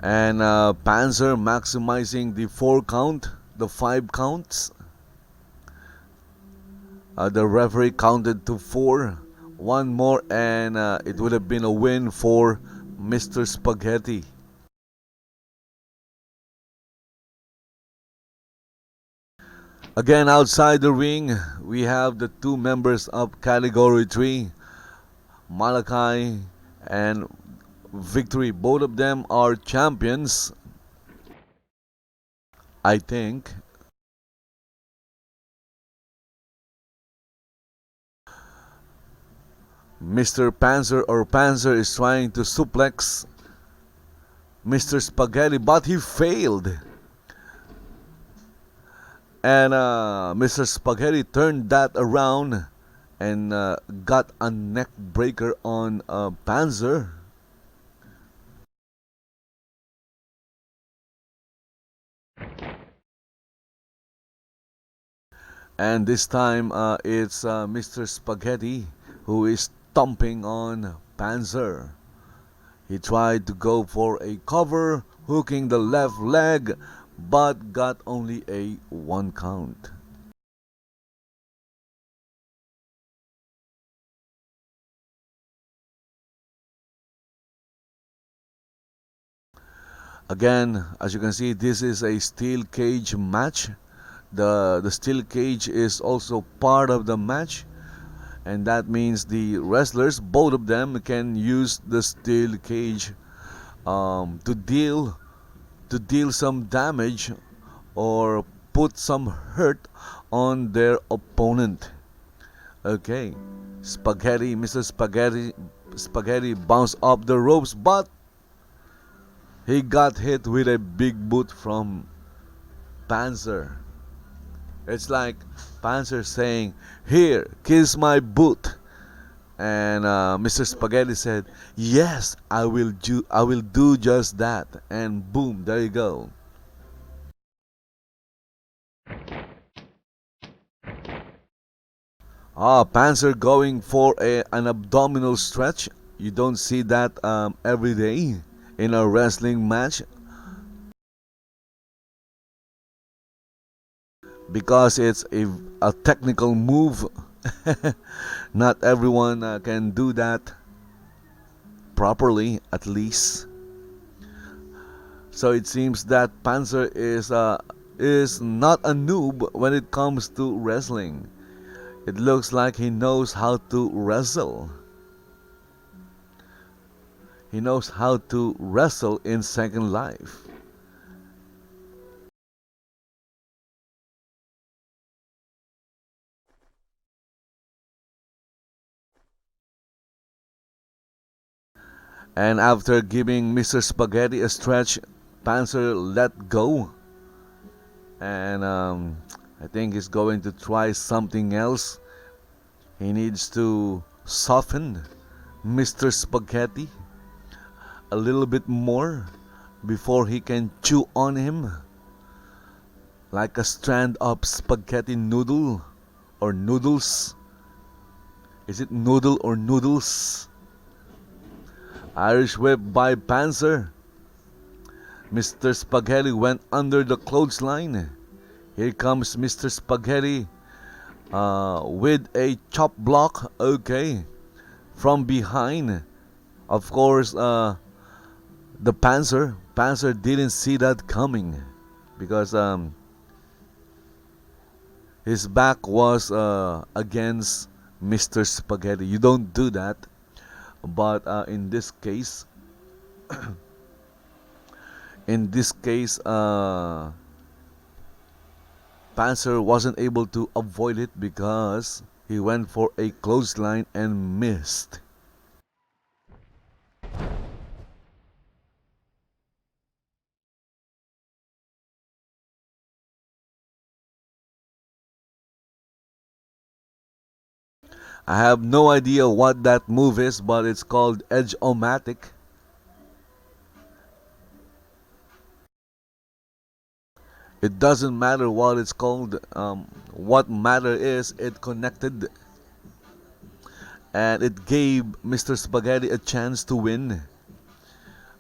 And Panzer maximizing the 4 count, the 5 counts. The referee counted to 4. One more and it would have been a win for Mr. Spaghetti. Again, outside the ring, we have the 2 members of Category 3, Malachi and Victory. Both of them are champions, I think. Mr. Panzer is trying to suplex Mr. Spaghetti, but he failed. And Mr. Spaghetti turned that around and got a neck breaker on Panzer. And this time it's Mr. Spaghetti who is stomping on Panzer. He tried to go for a cover, hooking the left leg, but got only a 1 count. Again, as you can see, this is a steel cage match. The steel cage is also part of the match, and that means the wrestlers, both of them, can use the steel cage to deal some damage or put some hurt on their opponent. Okay, Mr. Spaghetti bounced off the ropes, but he got hit with a big boot from Panzer. It's like Panzer saying, "Here, kiss my boot." And Mr. Spaghetti said, "Yes, I will do just that." And boom, there you go. Panzer going for an abdominal stretch. You don't see that every day in a wrestling match, because it's a technical move. Not everyone can do that properly, at least. So it seems that Panzer is not a noob when it comes to wrestling. It looks like he knows how to wrestle. He knows how to wrestle in Second Life. And after giving Mr. Spaghetti a stretch, Panzer let go. And I think he's going to try something else. He needs to soften Mr. Spaghetti a little bit more before he can chew on him like a strand of spaghetti noodle or noodles. Is it noodle or noodles? Irish whip by Panzer. Mr. Spaghetti went under the clothesline. Here comes Mr. Spaghetti with a chop block. Okay, from behind. Of course, the Panzer didn't see that coming because his back was against Mr. Spaghetti. You don't do that. But in this case, Panzer wasn't able to avoid it because he went for a clothesline and missed. I have no idea what that move is, but it's called Edge-O-Matic. It doesn't matter what it's called. What matter is it connected, and it gave Mr. Spaghetti a chance to win,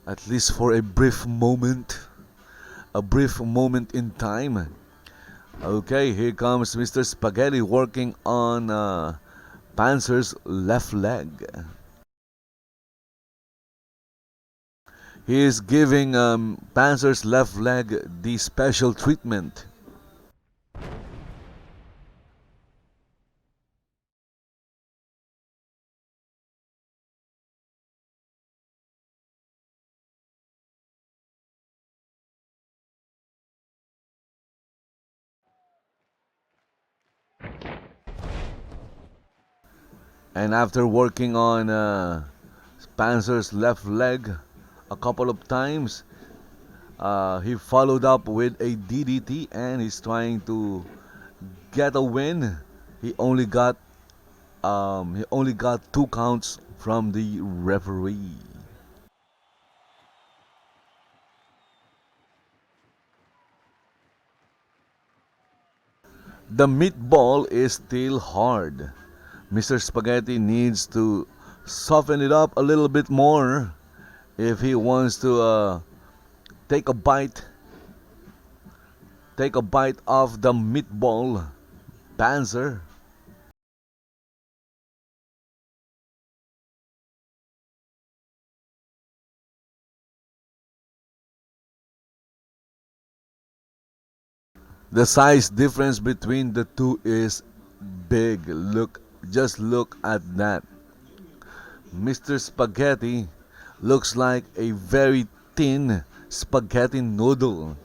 at least for a brief moment. A brief moment in time. Okay, here comes Mr. Spaghetti working on Panzer's left leg. He is giving Panzer's left leg the special treatment. And after working on Panzer's left leg a couple of times, he followed up with a DDT, and he's trying to get a win. He only got 2 counts from the referee. The meatball is still hard. Mr. Spaghetti needs to soften it up a little bit more if he wants to take a bite of the meatball. Panzer. The size difference between the two is big. Just look at that. Mr. Spaghetti looks like a very thin spaghetti noodle,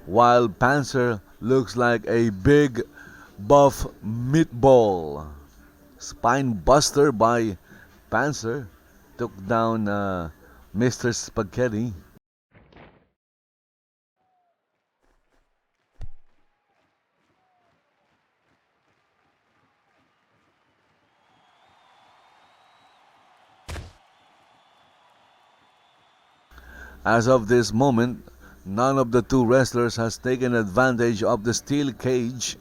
while Panzer looks like a big buff meatball. Spine buster by Panzer took down Mr. Spaghetti. As of this moment, none of the two wrestlers has taken advantage of the steel cage.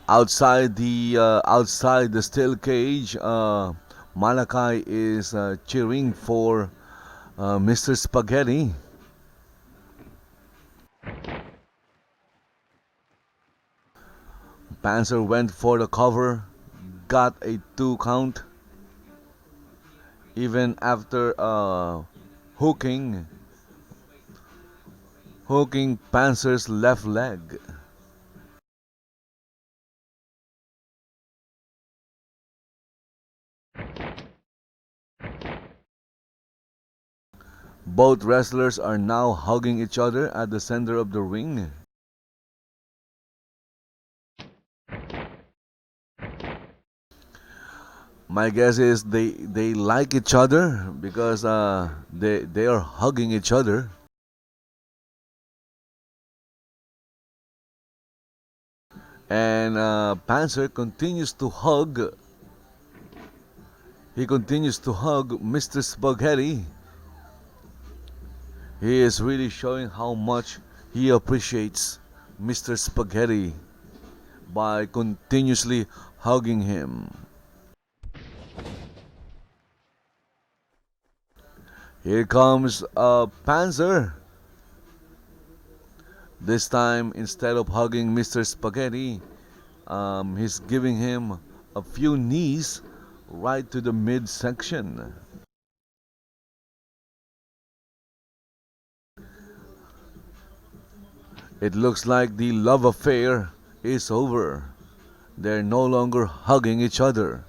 Outside the steel cage, Malachi is cheering for Mr. Spaghetti. Panzer went for the cover, got a 2 count, even after hooking Panzer's left leg. Both wrestlers are now hugging each other at the center of the ring. My guess is they like each other because they are hugging each other. And Panzer continues to hug. He continues to hug Mr. Spaghetti. He is really showing how much he appreciates Mr. Spaghetti by continuously hugging him. Here comes Panzer. This time, instead of hugging Mr. Spaghetti, he's giving him a few knees right to the midsection. It looks like the love affair is over. They're no longer hugging each other.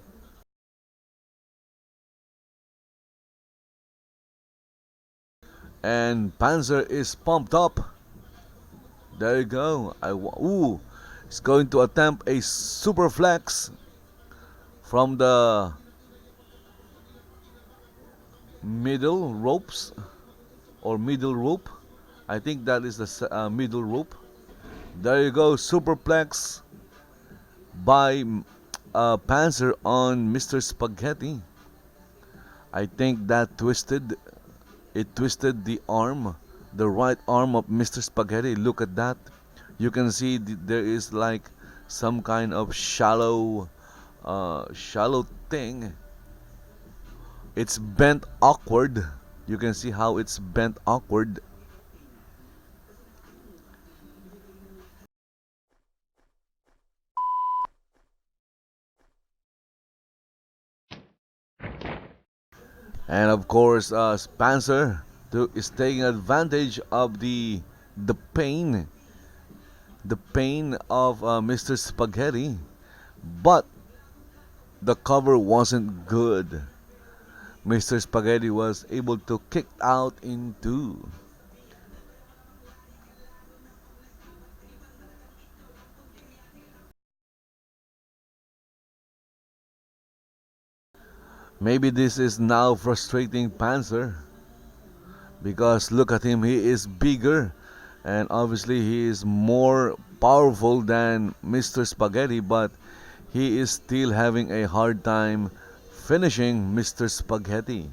And Panzer is pumped up. There you go. He's going to attempt a super flex from the middle ropes or middle rope. I think that is the middle rope. There you go, superplex by Panzer on Mr. Spaghetti. I think that twisted the arm, the right arm of Mr. Spaghetti. Look at that. You can see there is like some kind of shallow thing. It's bent awkward. You can see how it's bent awkward. And of course, Panzer is taking advantage of the pain, the pain of Mr. Spaghetti, but the cover wasn't good. Mr. Spaghetti was able to kick out in two. Maybe this is now frustrating Panzer because look at him, he is bigger and obviously he is more powerful than Mr. Spaghetti, but he is still having a hard time finishing Mr. Spaghetti.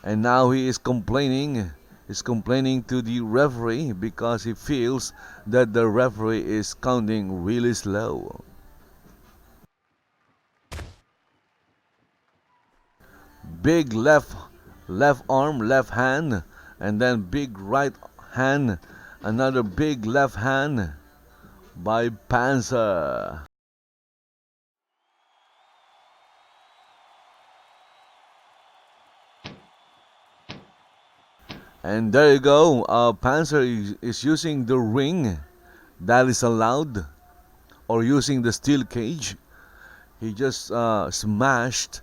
And now he is complaining. He's complaining to the referee because he feels that the referee is counting really slow. Big left arm, left hand, and then big right hand, another big left hand by Panzer. And there you go, Panzer is using the ring that is allowed, or using the steel cage. He just smashed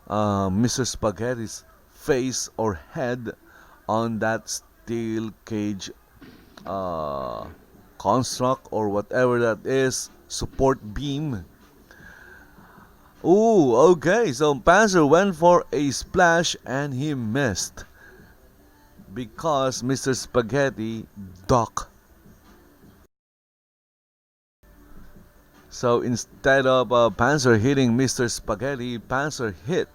Mr. Spaghetti's face or head on that steel cage construct or whatever that is, support beam. Ooh, okay, so Panzer went for a splash and he missed because Mr. Spaghetti ducked. So instead of Panzer hitting Mr. Spaghetti, Panzer hit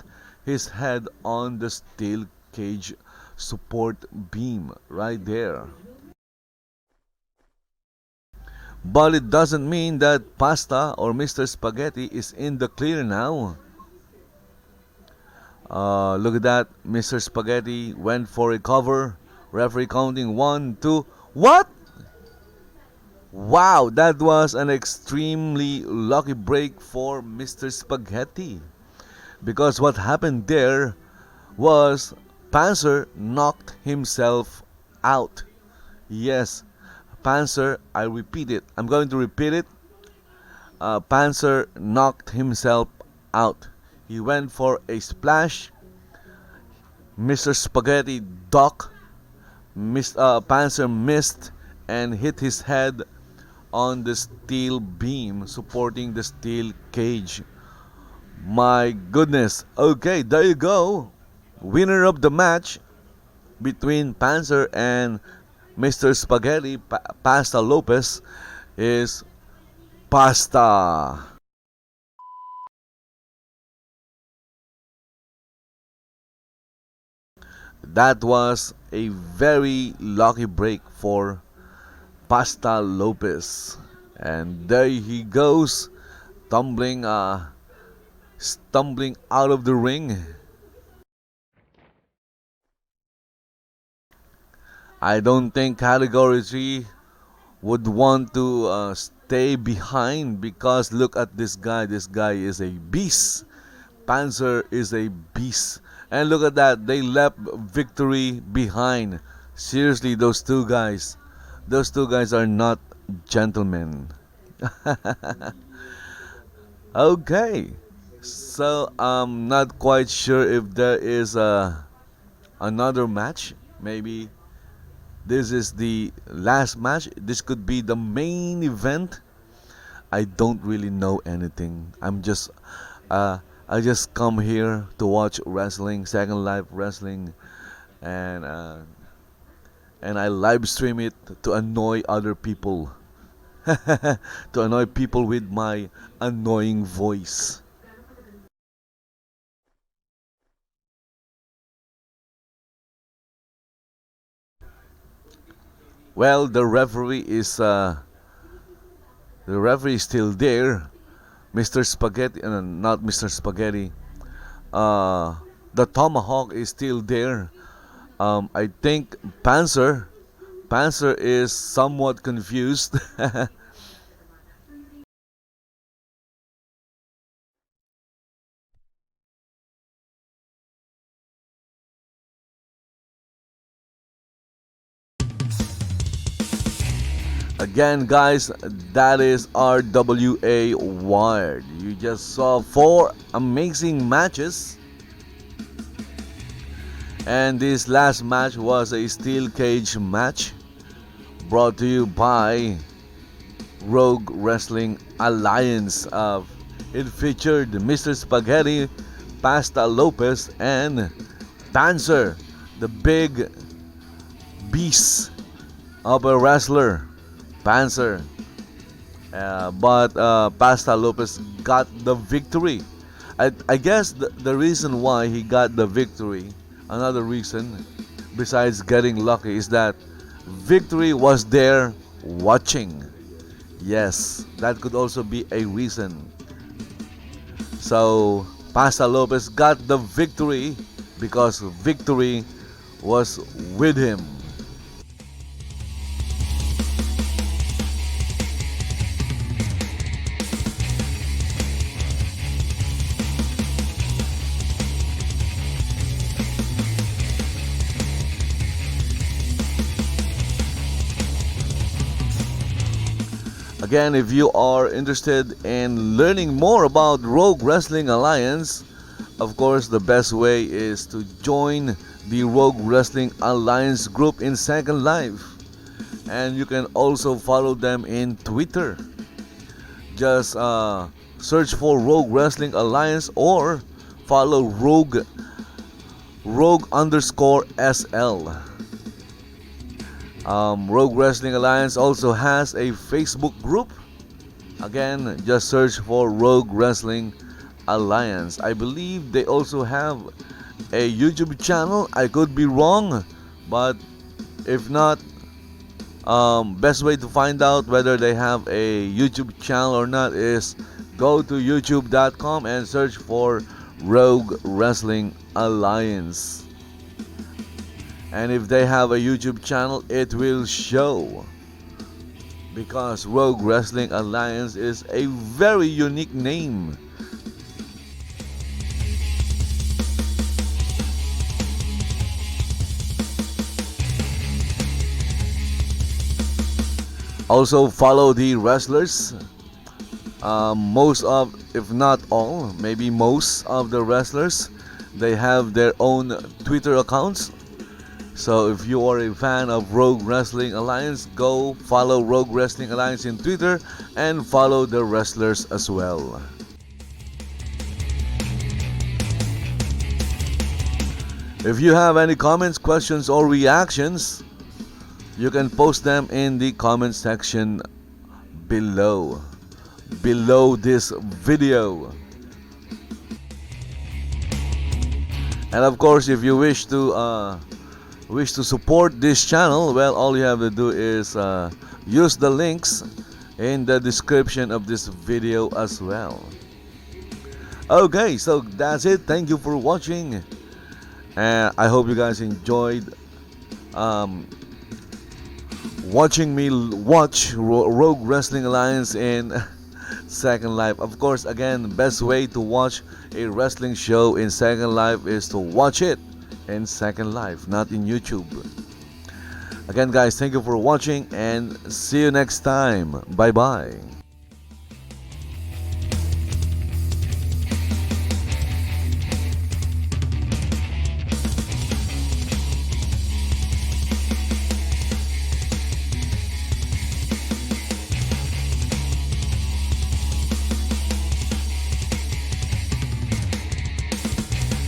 his head on the steel cage support beam right there. But it doesn't mean that Pasta or Mr. Spaghetti is in the clear now. Look at that. Mr. Spaghetti went for a cover. Referee counting 1, 2. What? Wow, that was an extremely lucky break for Mr. Spaghetti. Because what happened there was Panzer knocked himself out. Yes, Panzer, I repeat it. I'm going to repeat it. Panzer knocked himself out. He went for a splash. Mr. Spaghetti ducked. Panzer missed and hit his head on the steel beam supporting the steel cage. My goodness. Okay, there you go. Winner of the match between Panzer and Mr. Spaghetti, Pasta Lopez, is Pasta. That was a very lucky break for Pasta Lopez. And there he goes, stumbling out of the ring. I don't think Category 3 would want to stay behind because look at this guy. This guy is a beast. Panzer is a beast. And look at that. They left victory behind. Seriously, those two guys are not gentlemen. Okay. So I'm not quite sure if there is another match. Maybe this is the last match. This could be the main event. I don't really know anything. I just come here to watch wrestling, Second Life Wrestling, and and I live stream it to annoy other people. To annoy people with my annoying voice. Well, the referee is still there, Mr. Spaghetti, not Mr. Spaghetti. The Tomahawk is still there. I think Panzer is somewhat confused. Again, guys, that is RWA Wired. You just saw 4 amazing matches. And this last match was a steel cage match brought to you by Rogue Wrestling Alliance. It featured Mr. Spaghetti, Pasta Lopez, and Panzer, the big beast of a wrestler. Panzer. But Pasta Lopez got the victory. I guess the reason why he got the victory, another reason besides getting lucky, is that Victory was there watching. Yes, that could also be a reason. So Pasta Lopez got the victory because Victory was with him. Again, if you are interested in learning more about Rogue Wrestling Alliance, of course, the best way is to join the Rogue Wrestling Alliance group in Second Life. And you can also follow them in Twitter. Just search for Rogue Wrestling Alliance or follow Rogue_SL. Rogue Wrestling Alliance also has a Facebook group. Again, just search for Rogue Wrestling Alliance. I believe they also have a YouTube channel. I could be wrong, but if not, best way to find out whether they have a YouTube channel or not is go to youtube.com and search for Rogue Wrestling Alliance. And if they have a YouTube channel, it will show. Because Rogue Wrestling Alliance is a very unique name. Also follow the wrestlers. Most of, if not all, maybe most of the wrestlers, they have their own Twitter accounts. So if you are a fan of Rogue Wrestling Alliance, go follow Rogue Wrestling Alliance in Twitter and follow the wrestlers as well. If you have any comments, questions, or reactions, you can post them in the comment section below this video. And of course, if you wish to support this channel, well, all you have to do is use the links in the description of this video as well. Okay, so that's it. Thank you for watching, and I hope you guys enjoyed watching me watch Rogue Wrestling Alliance in Second Life. Of course, again, the best way to watch a wrestling show in Second Life is to watch it in Second Life, not in YouTube. Again, guys, thank you for watching and see you next time. Bye bye.